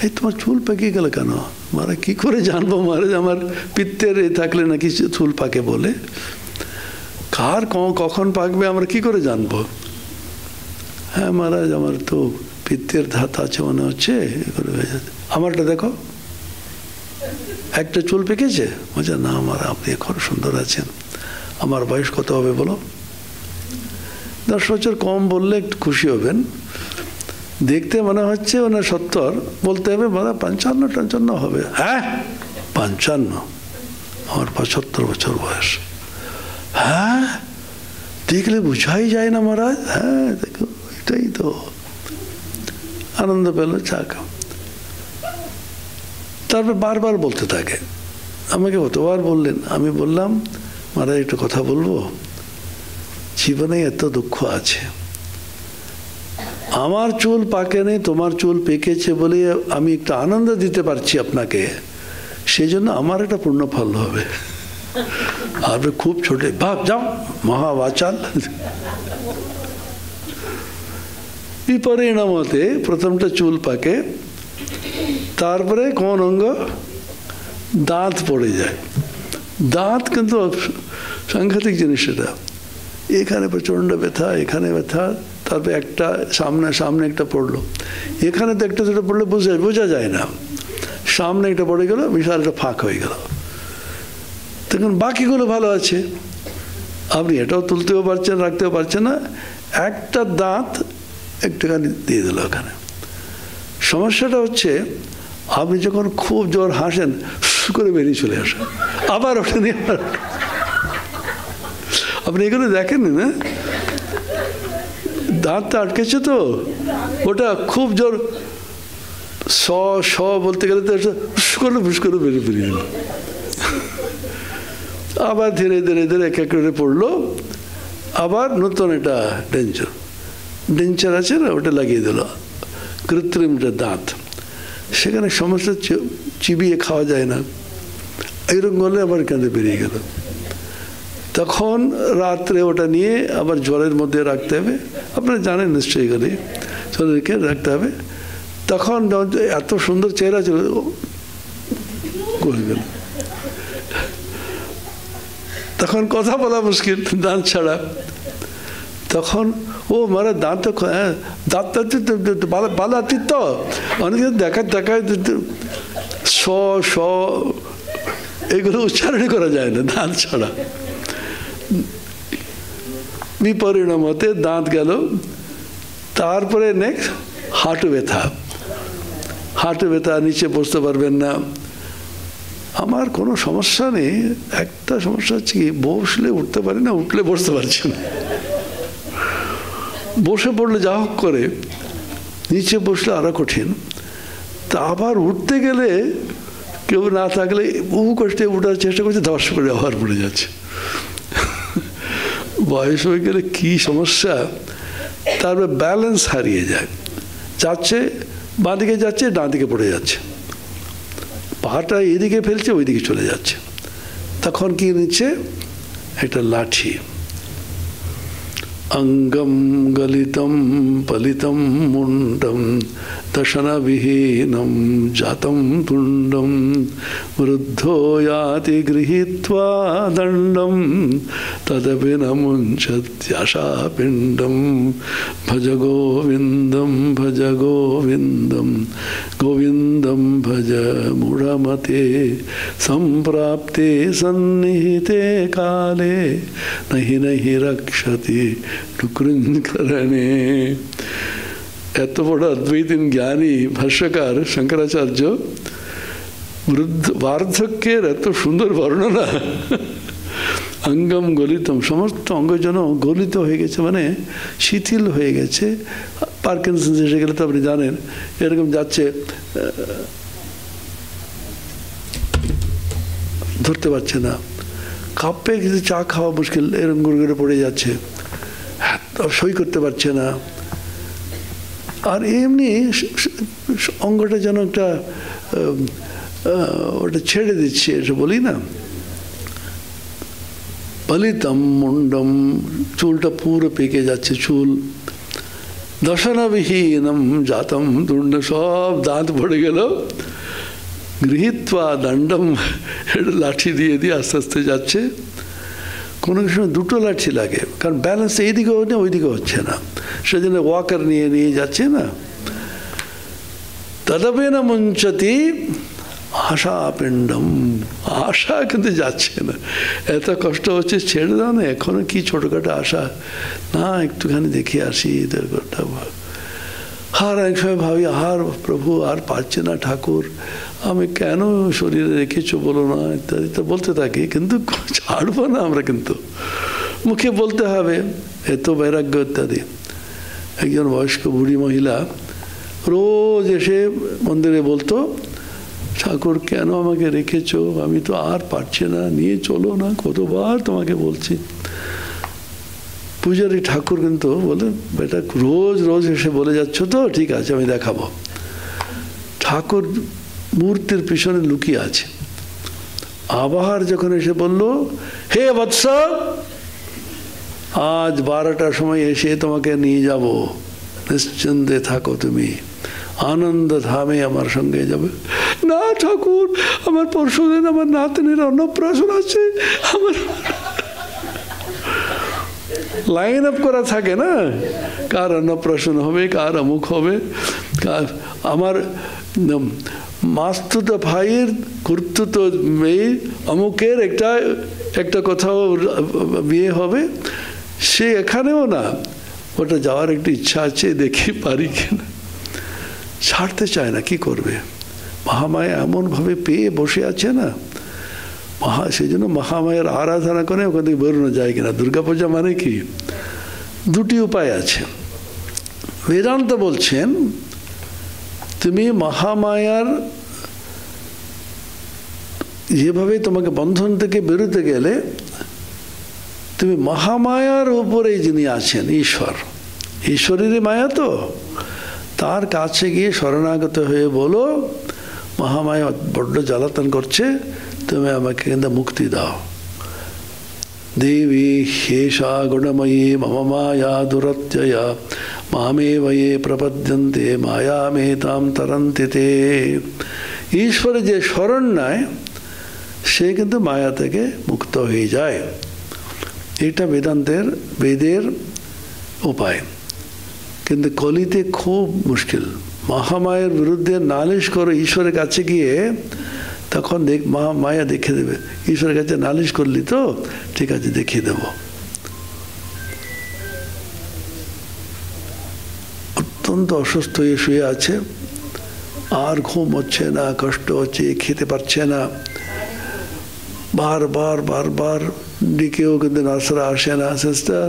এই তোমার চুল পেকে গেল কেন? মারা কি করে জানবো মহারাজ, আমার পিত্তের থাকলে নাকি চুল পাকে বলে। কার কখন পাকবে আমরা কি করে জানবো? হ্যাঁ মহারাজ, আমার তো পিত্তের ধাত আছে মনে হচ্ছে। আমারটা দেখো, একটা চুল পেকেছে। বলছে না মহারাজ, আপনি এখন সুন্দর আছেন। আমার বয়স কত হবে বলো? 10 বছর কম বললে একটু খুশি হবেন। দেখতে মনে হচ্ছে ওনার 70, বলতে হবে মানে 55-55 হবে। হ্যাঁ 55, আমার 75 বছর বয়স। হ্যাঁ দেখলে বুঝাই যায় না মহারাজ। হ্যাঁ দেখো এটাই তো। আনন্দ পেল, চা খাও। তারপর বারবার বলতে থাকে, আমাকে কতবার বললেন। আমি বললাম মহারাজ একটা কথা বলবো, জীবনে এত দুঃখ আছে, আমার চুল পাকেনি, তোমার চুল পেকেছে বলে আমি একটু আনন্দ দিতে পারছি আপনাকে, সেই জন্য আমার একটা পূর্ণ ফল হবে। আর খুব ছোটে ভাব যাও মহাবাচাল। বিপরিণামতে প্রথমটা চুল পাকে, তারপরে কোন অঙ্গ? দাঁত পড়ে যায়। দাঁত কিন্তু সাংঘাতিক জিনিস। এটা এখানে প্রচণ্ড ব্যথা, এখানে ব্যথা, তারপরে একটা সামনে একটা পড়লো, এখানে তো একটা দুটো পড়লে বোঝা যায় না, সামনে একটা পড়ে গেল, বিশাল একটা ফাঁক হয়ে গেল। তখন বাকিগুলো ভালো আছে, আপনি এটাও তুলতেও পারছেন, রাখতেও পারছেন না, একটা দাঁত একটুখানি দিয়ে দিল ওখানে। সমস্যাটা হচ্ছে আপনি যখন খুব জোর হাসেন করে বেরিয়ে চলে আসেন, আবার ওটা নিয়ে আপনি এগুলো দেখেননি না, দাঁতটা আটকেছে তো, ওটা খুব জোর স বলতে গেলে তো ফুস করে বেরিয়ে গেল। আবার ধীরে ধীরে ধীরে এক এক করে পড়লো, আবার নতুন একটা ডেঞ্চার আছে না, ওটা লাগিয়ে দিল, কৃত্রিমটা দাঁত। সেখানে সমস্যা চিবিয়ে খাওয়া যায় না, এইরকম করলে আবার কাঁধে বেরিয়ে গেল। তখন রাত্রে ওটা নিয়ে আবার জলের মধ্যে রাখতে হবে, আপনারা জানেন নিশ্চয়ই, এখানে জলকে রাখতে হবে। তখন এত সুন্দর চেহারা ছিল, গেল। তখন কথা বলা মুশকিল দাঁত ছাড়া। তখন ও মারা দাঁত বালাতি তো অনেকে দেখায় স এগুলো উচ্চারণ করা যায় না দাঁত ছাড়া। বিপরিণামতে দাঁত গেল। তারপরে নেক্সট হাঁটু ব্যথা, নিচে বসতে পারবেন না। আমার কোনো সমস্যা নেই, একটা সমস্যা হচ্ছে কি, বসলে উঠতে পারি না, উঠলে বসতে পারছি না। বসে পড়লে যা হোক করে, নিচে বসলে আরো কঠিন। তা আবার উঠতে গেলে কেউ না থাকলে বহু কষ্টে উঠার চেষ্টা করছে, ধস করে আবার পড়ে যাচ্ছে। বয়স হয়ে গেলে কি সমস্যা। তারপরে ব্যালেন্স হারিয়ে যায়, যাচ্ছে বাঁদিকে যাচ্ছে, ডান দিকে পড়ে যাচ্ছে, পাটা এদিকে ফেলছে, ওইদিকে চলে যাচ্ছে। তখন কি নিচ্ছে? একটা লাঠি। অঙ্গম গলিতম পলিতম মুন্ডম দশনবিহীনম জাতম তুণ্ডম বৃদ্ধো ইয়াতি গৃহীত্বা দণ্ডম তদপি ন মুঞ্চত্যাশা পিণ্ডম ভজ গোবিন্দম গোবিন্দম ভজ মূঢ়মতে সম্প্রাপ্তে সন্নিহিতে কালে নহি রক্ষতি টুকরুঞ্জকরণে। এত বড় অদ্বৈতীন জ্ঞানী ভাষ্যকার শঙ্করাচার্য বার্ধক্যের এত সুন্দর বর্ণনা। অঙ্গম গলিতম, সমস্ত অঙ্গ যেন গলিত হয়ে গেছে, মানে শিথিল হয়ে গেছে। পার্কিনসন্স এসে গেলে তো আপনি জানেন, এরকম যাচ্ছে, ধরতে পারছে না, কাপে কিছু চা খাওয়া মুশকিল, এরকম করে পড়ে যাচ্ছে, সই করতে পারছে না। আর এমনি অঙ্গটা যেন একটা ওটা ছেড়ে দিচ্ছে, এটা বলি না। পলিতম মুন্ডম, চুলটা পুরো পেকে যাচ্ছে, চুল। দশনবিহীনম জাতম তুণ্ড, সব দাঁত পড়ে গেল। গৃহীত্বা দণ্ডম, লাঠি দিয়ে আস্তে আস্তে যাচ্ছে। কোনো সময় দুটো লাঠি লাগে, কারণ ব্যালেন্স এইদিকে হচ্ছে না, ওইদিকে হচ্ছে না, সেজন্য ওয়াকার নিয়ে যাচ্ছে না। তদপি না মুঞ্চতি, আশা পিণ্ডম, আশা কিন্তু যাচ্ছে না, এত কষ্ট হচ্ছে, ছেড়ে দাও না, এখনো কি ছোটখাটো আশা, না একটুখানি দেখে আসি এদের কথা। আর এক সময় ভাবি, আর প্রভু আর পারছে না ঠাকুর, আমি কেন শরীরে রেখেছো বলো না ইত্যাদি তো বলতে থাকি, কিন্তু ছাড়বো না আমরা, কিন্তু মুখে বলতে হবে, এত বৈরাগ্য ইত্যাদি। একজন বয়স্ক বুড়ি মহিলা রোজ এসে মন্দিরে বলতো, ঠাকুর কেন আমাকে রেখেছো, আমি তো আর পারছি না, নিয়ে চলো না, কতবার তোমাকে বলছি। পূজারী ঠাকুর কিন্তু বলে, বেটা রোজ রোজ এসে বলে যাচ্ছ তো, ঠিক আছে আমি দেখাবো। ঠাকুর মূর্তির পিছনে লুকিয়ে আছে। আবার যখন এসে বলল, হে বৎস, আজ 12টার সময় এসে তোমাকে নিয়ে যাব, নিশ্চিন্তে থাকো, তুমি আনন্দ ধামে আমার সঙ্গে যাবে। না ঠাকুর, আমার পরশুদিন আমার নাতনির অন্নপ্রাশন আছে, আমার লাইন আপ করা থাকে না, কার অন্নপ্রাশন হবে, কার অমুক হবে, আমার মাস্তুত ভাইয়ের কুর্তুত মেয়ে অমুকের একটা কোথাও বিয়ে হবে, সে এখানেও না, ওটা যাওয়ার একটু ইচ্ছা আছে, দেখি পারি কিনা। ছাড়তে চায় না, কি করবে, মহামায়া এমনভাবে পেয়ে বসে আছে না, সেই জন্য মহামায়ের আরাধনা করে ওখান থেকে বেরোনো যায় কিনা। দুর্গাপূজা মানে কি, দুটি উপায় আছে। বেদান্ত বলছেন, তুমি মহামায়ার যেভাবে তোমাকে বন্ধন থেকে বেরোতে গেলে, তুমি মহামায়ার উপরে যিনি আছেন ঈশ্বর, ঈশ্বরেরই মায়া তো, তার কাছে গিয়ে শরণাগত হয়ে বলো, মহামায়া বড্ড জ্বালাতন করছে, তুমি আমাকে কিন্তু মুক্তি দাও। দেবী হেষা গুণময়ী মম মায়া দুরত্যয়া মামেব ये প্রপদ্যন্তে মায়ামেতাম তরন্তি তে। ঈশ্বরে যে শরণ নেয় সে কিন্তু মায়া থেকে মুক্ত হয়ে যায়। এটা বেদের উপায়। কিন্তু কলিতে খুব মুশকিল। মহামায়ের বিরুদ্ধে নালিশ করে ঈশ্বরের কাছে গিয়ে, তখন মায়া দেখে দেবে, ঈশ্বরের কাছে নালিশ করলি তো, ঠিক আছে দেখিয়ে দেব। অত্যন্ত অসুস্থ হয়ে শুয়ে আছে, আর ঘুম হচ্ছে না, কষ্ট হচ্ছে, খেতে পারছে না, বারবার ডেকেও কিন্তু নার্সরা আসে না, সিস্টার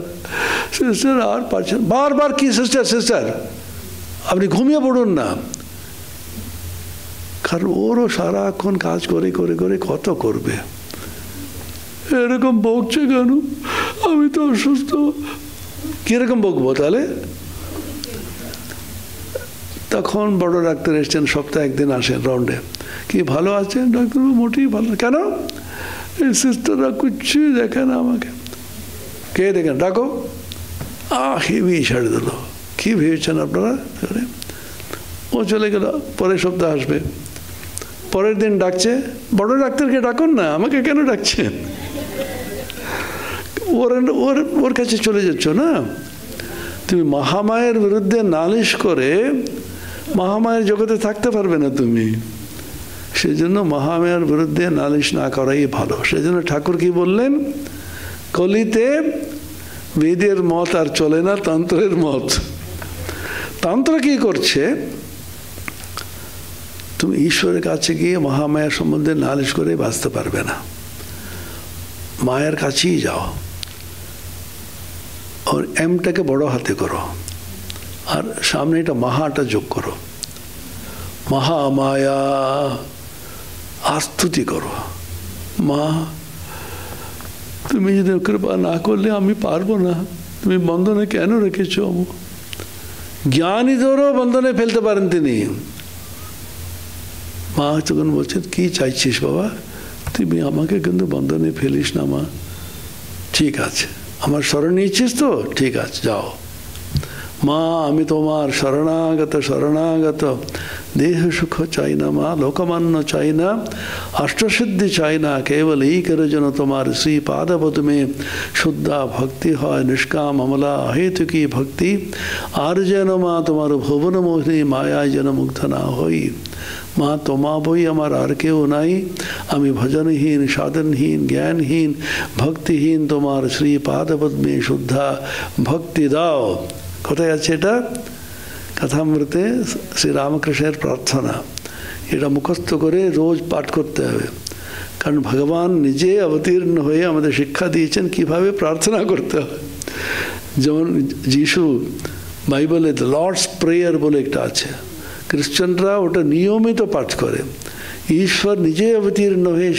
আর পারছেন, বারবার কি সিস্টার আপনি ঘুমিয়ে পড়ুন না। কারণ ওরও সারাক্ষণ কাজ করে করে করে কত করবে, এরকম বকছে কেন, আমি তো অসুস্থ, কিরকম বকবো তাহলে? তখন বড় ডাক্তার এসছেন, সপ্তাহে একদিন আসেন রাউন্ডে, কি ভালো আছেন ডাক্তার? মোটেই ভালো। কেন? এই সিস্টাররা কিচ্ছু দেখে না আমাকে। কে দেখেন? ডাকো। হেভি ছেড়ে দিল। কি ভেবেছেন আপনারা? ও চলে গেল, পরের সপ্তাহ আসবে। পরের দিন ডাকছে, বড় ডাক্তারকে ডাকুন না, আমাকে কেন ডাকছেন? ওর কাছে চলে যাচ্ছ না। তুমি মহামায়ের বিরুদ্ধে নালিশ করে মহামায়ের জগতে থাকতে পারবে না তুমি। সেই জন্য মহামায়ার বিরুদ্ধে নালিশ না করাই ভালো। সেই জন্য ঠাকুর কি বললেন, কলিতে বেদের মত আর চলে না, তন্ত্রের মত। তন্ত্র কি করছে, তুমি ঈশ্বরের কাছে গিয়ে মহামায়ার সম্বন্ধে নালিশ করে বাঁচতে পারবে না। মায়ের কাছেই যাও, আর এমটাকে বড় হাতে করো, আর সামনে এটা মহাটা যোগ করো। মহামায়া আস্তুতি করো, মা তুমি যদি কৃপা না করলে আমি পারবো না, তুমি বন্ধনে কেন রেখেছ? জ্ঞানীদেরও বন্ধনে ফেলতে পারেন তিনি। মা তখন বলছেন, কি চাইছিস বাবা? তুমি আমাকে কিন্তু বন্ধনে ফেলিস না মা। ঠিক আছে, আমার স্মরণ নিয়েছিস তো, ঠিক আছে যাও। মা আমি তোমার শরণাগত শরণাগত, দেহ সুখ চাই না মা, লোকমান্য চাই না, অষ্টসিদ্ধি চাই না, কেবল এই করে যেন তোমার শ্রী পাদপদ্মে শুদ্ধা ভক্তি হয়, নিষ্কাম অমলা অহেতুকী ভক্তি, আর যেন মা তোমার ভুবন মোহিনী মায়ায় যেন মুগ্ধ না হই। মা তোমা বই আমার আর কেউ নাই, আমি ভজনহীন সাধনহীন জ্ঞানহীন ভক্তিহীন, তোমার শ্রী পাদপদ্মে শুদ্ধা ভক্তি দাও। কোথায় আছে এটা? কথামৃতে শ্রীরামকৃষ্ণের প্রার্থনা। এটা মুখস্থ করে রোজ পাঠ করতে হবে, কারণ ভগবান নিজে অবতীর্ণ হয়ে আমাদের শিক্ষা দিয়েছেন কিভাবে প্রার্থনা করতে হয়। যেমন যিশু বাইবেলে দ্য লর্ডস প্রেয়ার বলে একটা আছে, খ্রিস্টানরা ওটা নিয়মিত পাঠ করে। ঈশ্বর নিজে অবতীর্ণ হয়ে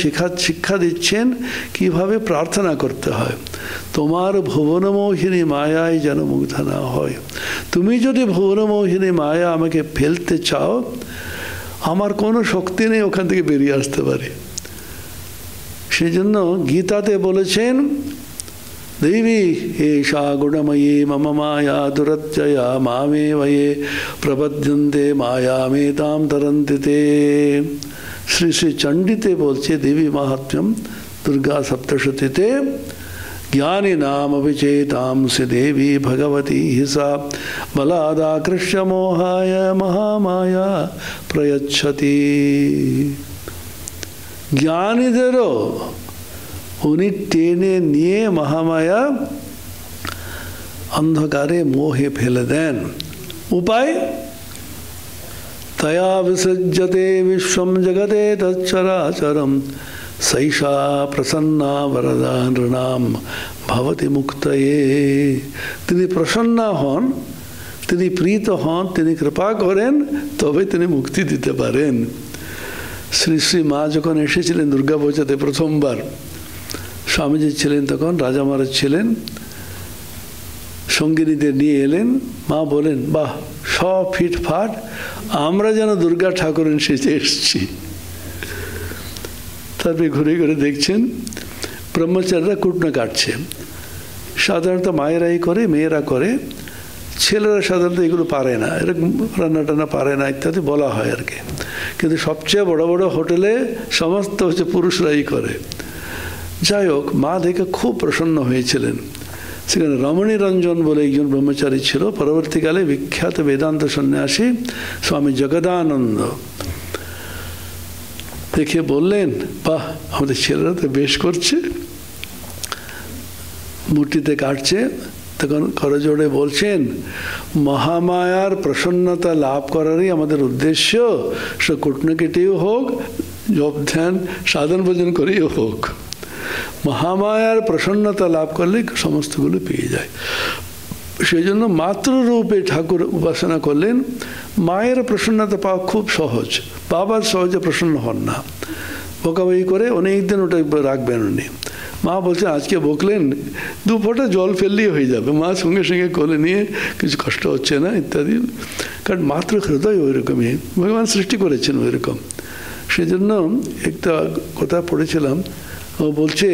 শিক্ষা দিচ্ছেন কিভাবে প্রার্থনা করতে হয়। তোমার ভুবনমোহিনী মায়ায় যেন মুগ্ধ না হয়। তুমি যদি ভুবনমোহিনী মায়া আমাকে ফেলতে চাও, আমার কোনো শক্তি নেই ওখান থেকে বেরিয়ে আসতে পারে। সেই জন্য গীতাতে বলেছেন, দেবী এষা গুণময়ী মম মায়া দুরত্যয়া মামে বয়ে প্রপদ্যন্তে মায়া মেতাম তরন্তি তে। শ্রী শ্রী চণ্ডীতে বলছে দেবী মাহাত্ম্যম দুর্গা সপ্তশতীতে, জ্ঞানী নাম অভিচেতাংসি দেবী ভগবতী হিসা বলাদাকৃষ্য মোহায় মহামায়া প্রয়চ্ছতি। জ্ঞানীদেরও উনি টেনে নিয়ে মহামায়া অন্ধকারে মোহে ফেলে দেন। উপায়? তয়া বিসৃজ্যতে বিশ্বম জগতে তচ্চরাচরম সৈষা প্রসন্না বরদা নৃণাম ভবতি মুক্তয়ে। তিনি প্রসন্না হন, তিনি প্রীত হন, তিনি কৃপা করেন, তবে তিনি মুক্তি দিতে পারেন। শ্রী শ্রী মা যখন এসেছিলেন দুর্গা পূজাতে প্রথমবার, স্বামীজি ছিলেন তখন, রাজা মহারাজ ছিলেন, সঙ্গিনীদের নিয়ে এলেন। মা বলেন, বাহ সব ফিটফাট, আমরা যেন দুর্গা ঠাকুরের সেজে এসছি। তারপরে ঘুরে ঘুরে দেখছেন ব্রহ্মচারীরা কুটনা কাটছে। সাধারণত মায়েরাই করে, মেয়েরা করে, ছেলেরা সাধারণত এগুলো পারে না, এরকম রান্না টান্না পারে না ইত্যাদি বলা হয় আর কি। কিন্তু সবচেয়ে বড় বড় হোটেলে সমস্ত হচ্ছে পুরুষরাই করে। যাই হোক, মা দেখে খুব প্রসন্ন হয়েছিলেন। সেখানে রমণী রঞ্জন বলে একজন ব্রহ্মচারী ছিল, পরবর্তীকালে বিখ্যাত বেদান্ত সন্ন্যাসী স্বামী জগদানন্দ। দেখে বললেন, বাহ আমাদের ছেলেরা তো বেশ করছে, মূর্তিতে কাটছে। তখন করজোড়ে বলছেন, মহামায়ার প্রসন্নতা লাভ করারই আমাদের উদ্দেশ্য, সে কুটনকেটেও হোক, জপ ধ্যান সাধন ভোজন করেও হোক, মহামায়ার প্রসন্নতা লাভ করলে সমস্তগুলো পেয়ে যায়। সেই জন্য মাতৃরূপে ঠাকুর উপাসনা করলেন। মায়ের প্রসন্নতা পাওয়া খুব সহজ, বাবার সহজে প্রসন্ন হন না, বকাবকি করে অনেক দিন ওটা রাখবেন উনি। মা বলছেন আজকে বকলেন, 2 ফোঁটা জল ফেললেই হয়ে যাবে, মা সঙ্গে সঙ্গে কোলে নিয়ে কিছু কষ্ট হচ্ছে না ইত্যাদি। কারণ মাতৃ হৃদয় ওই রকমই, ভগবান সৃষ্টি করেছেন ওই রকম। সেই জন্য একটা কথা পড়েছিলাম, ও বলছে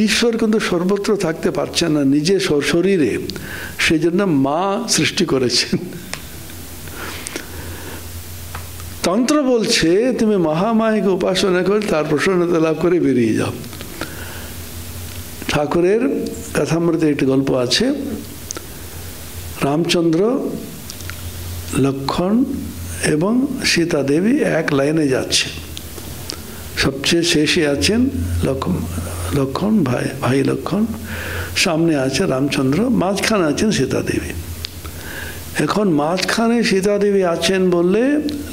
ঈশ্বর কিন্তু সর্বত্র থাকতে পারছেন না নিজে শরীরে, সেই জন্য মা সৃষ্টি করেছেন। তন্ত্র বলছে তুমি মহামায়াকে উপাসনা করে তার প্রসন্নতা লাভ করে বেরিয়ে যাও। ঠাকুরের কথামৃতে একটি গল্প আছে, রামচন্দ্র, লক্ষ্মণ এবং সীতা দেবী এক লাইনে যাচ্ছে। সবচেয়ে শেষে আছেন লক্ষ্মণ, ভাই লক্ষ্মণ, সামনে আছে রামচন্দ্র, মাঝখানে আছেন সীতা দেবী। এখন মাঝখানে সীতা দেবী আছেন বললে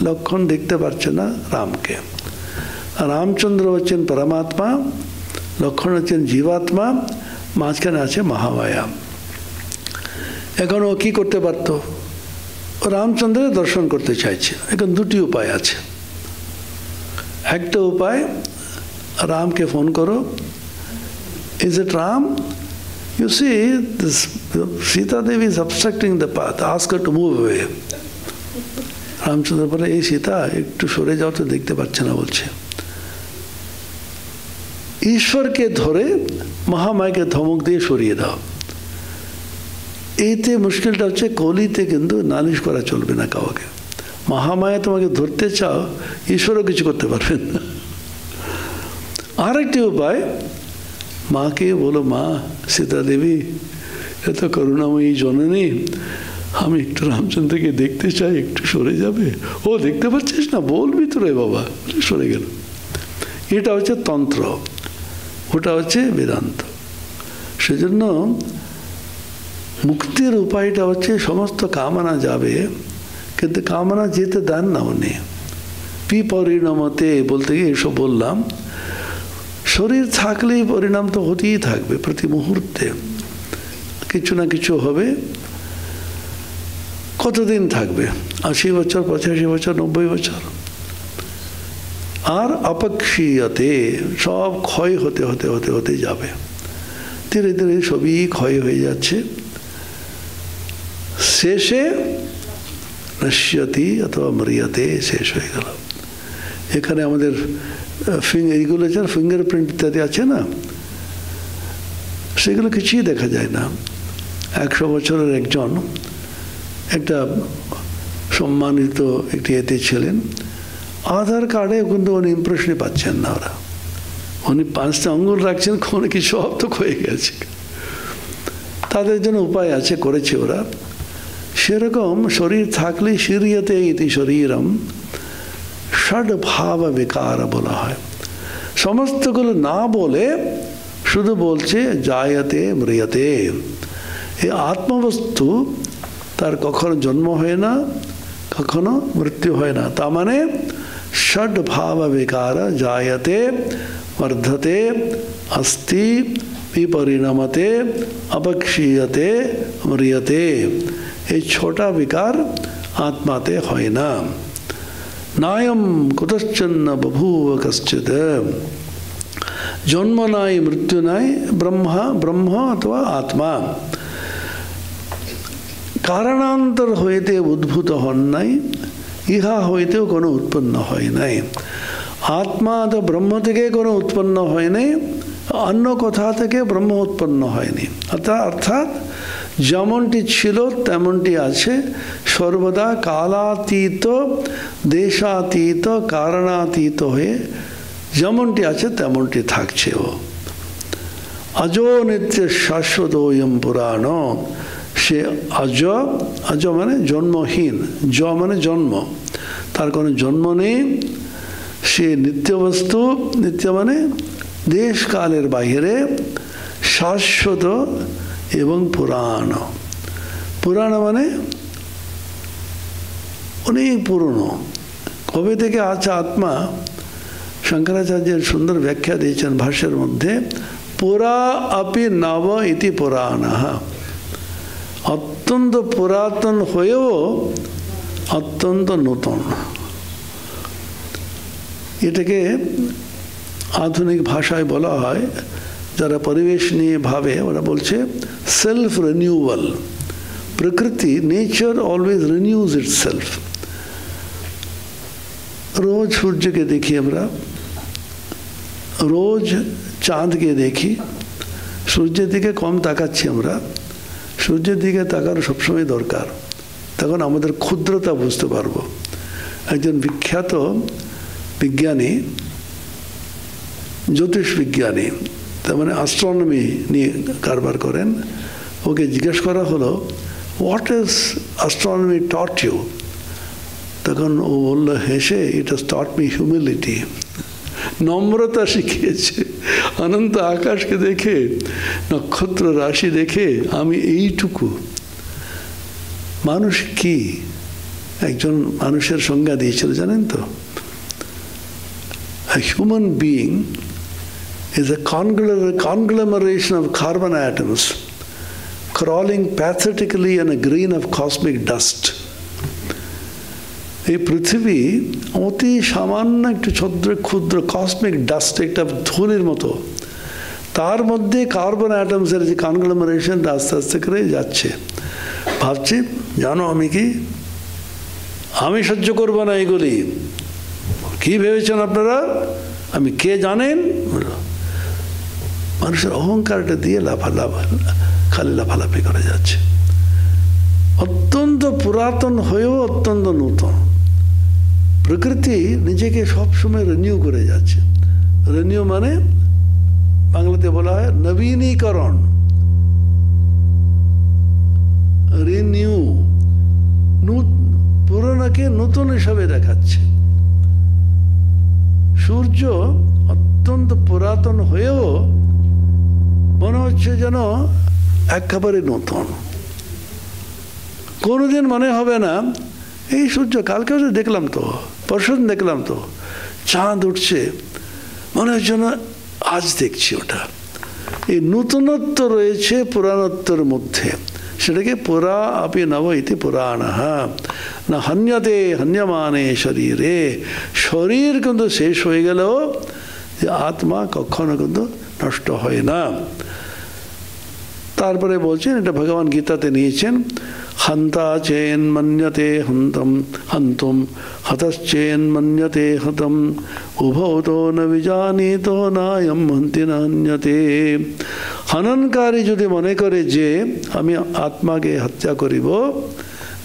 লক্ষ্মণ দেখতে পারছে না রামকে। রামচন্দ্র হচ্ছেন পরমাত্মা, লক্ষ্মণ হচ্ছেন জীবাত্মা, মাঝখানে আছে মহামায়া। এখন ও কি করতে পারত? রামচন্দ্রের দর্শন করতে চাইছে। এখন 2টি উপায় আছে। একটা উপায়, রামকে ফোন করো, is it Ram? You see, this Sita Devi is obstructing the path. Ask her to move away. Ramchandra বলে, এই সীতা একটু সরে যাও তো, দেখতে পাচ্ছে না বলছে। ঈশ্বরকে ধরে মহামায়াকে ধমক দিয়ে সরিয়ে দাও। এইতে মুশকিলটা হচ্ছে কলিতে কিন্তু নালিশ করা চলবে না কাউকে। মহামায়া তোমাকে ধরতে চাও, ঈশ্বরও কিছু করতে পারবেন না। আরেকটি উপায়, মাকে বলো, মা সীতা দেবী এত করুণাময়ী জননী, আমি একটু রামচন্দ্রকে দেখতে চাই, একটু সরে যাবে? ও দেখতে পাচ্ছিস না, বলবি তো রে বাবা, সরে গেল। এটা হচ্ছে তন্ত্র, ওটা হচ্ছে বেদান্ত। সেজন্য মুক্তির উপায়টা হচ্ছে সমস্ত কামনা যাবে, কিন্তু কামনা যেতে দেন না উনি। বিপরিণামতে বলতে গিয়ে এসব বললাম, শরীর থাকলেই পরিণাম তো হতেই থাকবে, প্রতি মুহূর্তে কিছু না কিছু হবে। কতদিন থাকবে? 80 বছর, 85 বছর, 90 বছর। আর অপক্ষীয়তে সব ক্ষয় হতে হতে হতে হতে যাবে, ধীরে ধীরে সবই ক্ষয় হয়ে যাচ্ছে। শেষে নশ্যতি অথবা মরিয়াতে শেষ হয়ে গেল। এখানে আমাদের এইগুলো যার ফিঙ্গারপ্রিন্ট ইত্যাদি আছে না, সেগুলো কিছুই দেখা যায় না। 100 বছরের একজন একটা সম্মানিত একটি এতে ছিলেন, আধার কার্ডে কিন্তু উনি ইমপ্রেশনই পাচ্ছেন না। ওরা উনি 5টা আঙ্গুল রাখছেন, কোনো কিছু সব তো হয়ে গেছে। তাদের জন্য উপায় আছে, করেছে ওরা। সেরকম শরীর থাকলে শিরিয়তে ইতি শরীরম ষড ভাব বিকার বলা হয়। সমস্তগুলো না বলে শুধু বলছে জায়তে মৃয়তে। এই আত্মবস্তু তার কখনো জন্ম হয় না, কখনো মৃত্যু হয় না। তার মানে ষড ভাব বিকার জায়তে वर्धते अस्ति विपरिणमते अपक्षीयते म्रियते। এই ছোটা বিকার আত্মাতে হয় না। নায়ম কুতশ্চন্ন বভূব কশ্চিৎ। জন্ম নাই, মৃত্যু নাই, ব্রহ্ম অথবা আত্মা কারণান্তর হইতে উদ্ভূত হন নাই, ইহা হইতেও কোনো উৎপন্ন হয় নাই। আত্মা তো ব্রহ্ম থেকে কোনো উৎপন্ন হয় নাই, অন্য কথা থেকে ব্রহ্ম উৎপন্ন হয়নি। অর্থাৎ যেমনটি ছিল তেমনটি আছে, সর্বদা কালাতীত, দেশাতীত, কারণাতীত হয়ে যেমনটি আছে তেমনটি থাকছে ও। অজো নিত্য শাশ্বতোয়ম পুরাণ। সে অজ, অজ মানে জন্মহীন, জ মানে জন্ম, তার কোনো জন্ম নেই। সে নিত্য বস্তু, নিত্য মানে দেশ কালের বাহিরে, শাশ্বত এবং পুরাণ। পুরাণ মানে অনেক পুরনো, কবে থেকে আছে আত্মা। শঙ্করাচার্যের সুন্দর ব্যাখ্যা দিয়েছেন ভাষ্যের মধ্যে, পুরা আপি নব ইতি পুরাণঃ। অত্যন্ত পুরাতন হয়েও অত্যন্ত নূতন। এটাকে আধুনিক ভাষায় বলা হয়, যারা পরিবেশ নিয়ে ভাবে ওরা বলছে সেলফ রিনিউয়াল। প্রকৃতি, নেচার অলওয়েজ রিনিউজ ইট সেলফ। রোজ সূর্যকে দেখি আমরা, রোজ চাঁদকে দেখি। সূর্যের দিকে কম তাকাচ্ছি আমরা, সূর্যের দিকে তাকানো সবসময় দরকার, তখন আমাদের ক্ষুদ্রতা বুঝতে পারবো। একজন বিখ্যাত বিজ্ঞানী, জ্যোতিষ বিজ্ঞানী, তার মানে অ্যাস্ট্রোনমি নিয়ে কারবার করেন, ওকে জিজ্ঞেস করা হলো, what is astronomy taught you? তখন ও বললো হেসে, it has taught me humility. নম্রতা শিখিয়েছে। অনন্ত আকাশকে দেখে, নক্ষত্র রাশি দেখে আমি এইটুকু। মানুষ কি? একজন মানুষের সংজ্ঞা দিয়েছিল জানেন তো, a human being is a conglomeration of carbon atoms crawling pathetically in a grain of cosmic dust. এই পৃথিবী অতি সামান্য একটু ক্ষুদ্র কসমিক ডাস্ট, একটা ধুলির মতো। তার মধ্যে কার্বন অ্যাটমসের যে কনগ্লোমারেশন আস্তে আস্তে করে যাচ্ছে। ভাবছি, জানো আমি কি? আমি সহ্য করবো না এগুলি। কি ভেবেছেন আপনারা আমি কে জানেন? মানুষের অহংকারটা দিয়ে খালি লাফালাফি করে যাচ্ছে। পুরাতন হয়েও অত্যন্ত নূতন। প্রকৃতি নিজেকে সবসময় রিনিউ করে যাচ্ছে। রিনিউ মানে বাংলাতে বলা হয় নবীনীকরণ, রিনিউ, পুরনোকে নতুন হিসাবে দেখাচ্ছে। সূর্য অত্যন্ত পুরাতন হয়েও মনে হচ্ছে যেন একেবারে নতুন। কোনোদিন মনে হবে না এই সূর্য কালকে দেখলাম তো, পরশুদিন দেখলাম তো, চাঁদ উঠছে, মনে হচ্ছে না আজ দেখছি ওটা। এই নূতনত্ব রয়েছে পুরাণত্বের মধ্যে, সেটাকে পুরা আপি নব ইতি পুরাণঃ না হন্যতে হন্যমানে শরীরে। শরীর কিন্তু শেষ হয়ে গেলেও যে আত্মা কখনো কিন্তু নষ্ট হয় না। তারপরে বলছেন, এটা ভগবান গীতাতে নিয়েছেন, হন্তা চেন মন্যতে হন্তম হন্তুম হতশ্চেন মন্যতে হতম উভৌ তো ন বিজানীত নায়ম হন্তি ন হন্যতে। হননকারী যদি মনে করে যে আমি আত্মাকে হত্যা করিব,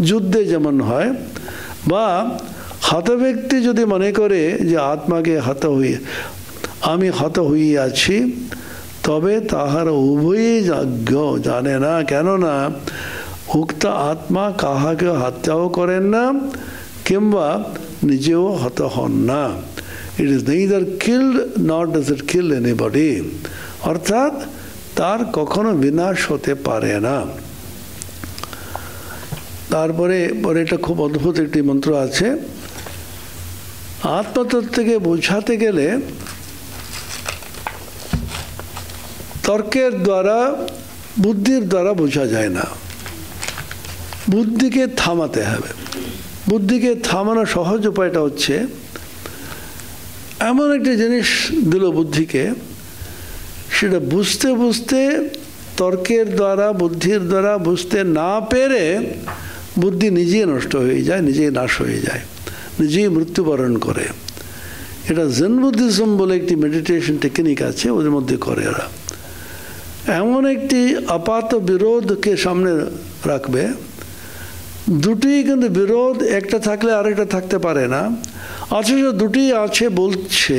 যুদ্ধে যেমন হয়, বা হত ব্যক্তি যদি মনে করে যে আত্মাকে আমি হত হইয়াছি, তবে তাহার উভয়ই জানে না। কেননা উক্ত আত্মা কাহাকে হত্যাও করেন না কিংবা নিজেও হত হন না। It is neither killed not does it kill anybody. অর্থাৎ তার কখনো বিনাশ হতে পারে না। তারপরে এটা খুব অদ্ভুত একটি মন্ত্র আছে, আত্মতত্ত্বকে বোঝাতে গেলে তর্কের দ্বারা, বুদ্ধির দ্বারা বোঝা যায় না, বুদ্ধিকে থামাতে হবে। বুদ্ধিকে থামানোর সহজ উপায়টা হচ্ছে, এমন একটা জিনিস দিল বুদ্ধিকে, সেটা বুঝতে বুঝতে তর্কের দ্বারা, বুদ্ধির দ্বারা বুঝতে না পেরে বুদ্ধি নিজেই নষ্ট হয়ে যায়, নিজেই নাশ হয়ে যায়, নিজেই মৃত্যুবরণ করে। এটা জেন বুদ্ধিজম বলে একটি মেডিটেশন টেকনিক আছে, ওদের মধ্যে করে ওরা। এমন একটি আপাত বিরোধকে সামনে রাখবে, দুটি কিন্তু বিরোধ, একটা থাকলে আরেকটা থাকতে পারে না, অথচ দুটি আছে বলছে,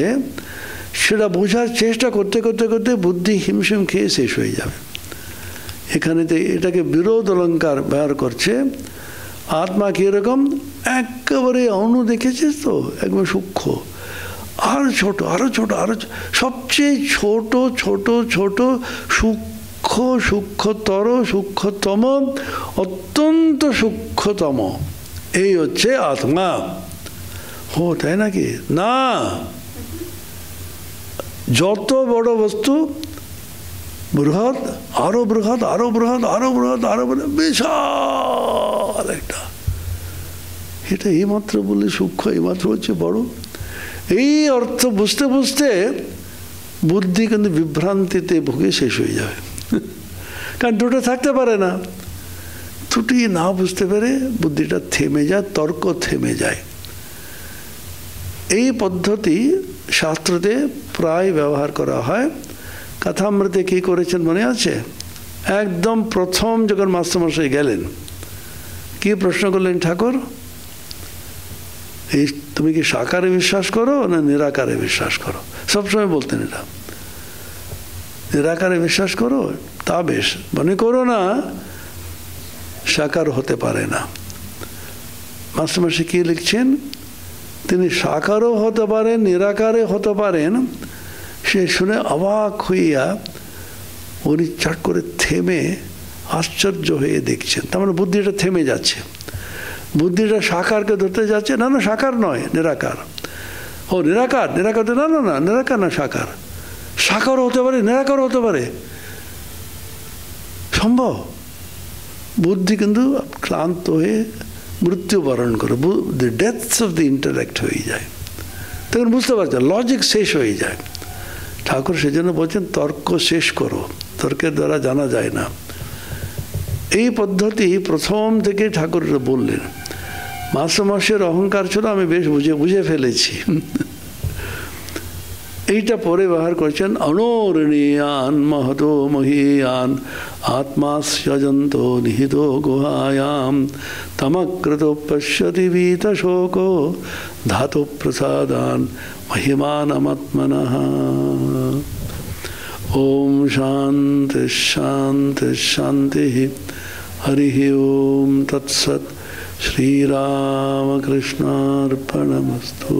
সেটা বোঝার চেষ্টা করতে করতে করতে বুদ্ধি হিমশিম খেয়ে শেষ হয়ে যাবে। এখানেতে এটাকে বিরোধ অলঙ্কার ব্যবহার করছে। আত্মা কীরকম, একেবারে অণু দেখেছিস তো, একদম সূক্ষ্ম, আরো ছোট, আরো ছোট, আরো সবচেয়ে ছোট ছোট ছোট সূক্ষ্ম, সূক্ষ্মতর, সূক্ষ্মতম, অত্যন্ত সূক্ষ্মতম, এই হচ্ছে আত্মা। ও তাই নাকি? না, যত বড় বস্তু বৃহৎ, আরো বৃহৎ, আরো বৃহৎ, আরো বৃহৎ, আরো বিশাল একটা, এটা এইমাত্র বলে সূক্ষ্ম, এইমাত্র হচ্ছে বড়। এই অর্থ বুঝতে বুঝতে বুদ্ধি কিন্তু বিভ্রান্তিতে ভুগে শেষ হয়ে যাবে। কারণ দুটো থাকতে পারে না। দুটি না বুঝতে পেরে বুদ্ধিটা থেমে যায়, তর্ক থেমে যায়। এই পদ্ধতি শাস্ত্রতে প্রায় ব্যবহার করা হয়। কথামৃতে কি করেছেন মনে আছে? একদম প্রথম যখন মাস্টারমশাই গেলেন, কি প্রশ্ন করলেন ঠাকুর? এই তুমি কি সাকারে বিশ্বাস করো না নিরাকারে বিশ্বাস করো? সবসময় বলতেন এটা, নিরাকারে বিশ্বাস করো, তা বেশ, মনে করো না সাকার হতে পারে না। মাস্টারমশাই কি লিখছেন? তিনি সাকারও হতে পারেন, নিরাকারে হতে পারেন। সে শুনে অবাক হইয়া উনি চাট করে থেমে আশ্চর্য হয়ে দেখছেন। তার মানে বুদ্ধিটা থেমে যাচ্ছে, বুদ্ধিটা সাকারকে ধরতে যাচ্ছে। না না, সাকার নয়, নিরাকার। ও নিরাকার, নিরাকার না না না, নিরাকার না, সাকার। সাকারও হতে পারে, নিরাকারও হতে পারে, সম্ভব। বুদ্ধি কিন্তু ক্লান্ত হয়ে মৃত্যুবরণ করে, দি ডেথস অফ দি ইন্টালেক্ট হয়ে যায়। তখন বুঝতে পারছে, লজিক শেষ হয়ে যায়। ঠাকুর সেজন্য বলছেন তর্ক শেষ করো, তর্কের দ্বারা জানা যায় না। এই পদ্ধতি প্রথম থেকে ঠাকুর বললেন। মাস্টারমশাইয়ের অহংকার ছিল, আমি বেশ বুঝে ফেলেছি। এইটা পরে ব্যবহার করছেন অনৌরণীয়ান মহতো মহীয়ান আত্মাস্যজন্ত নিহিত গুহায়াম তমকৃত পশ্যতি ভীতশোকো ধাতু প্রসাদান মহিমানমাত্মনঃ। ওম শান্তি শান্তি শান্তি। হরি ওম তৎসৎ। শ্রীরামকৃষ্ণার্পণমস্তু।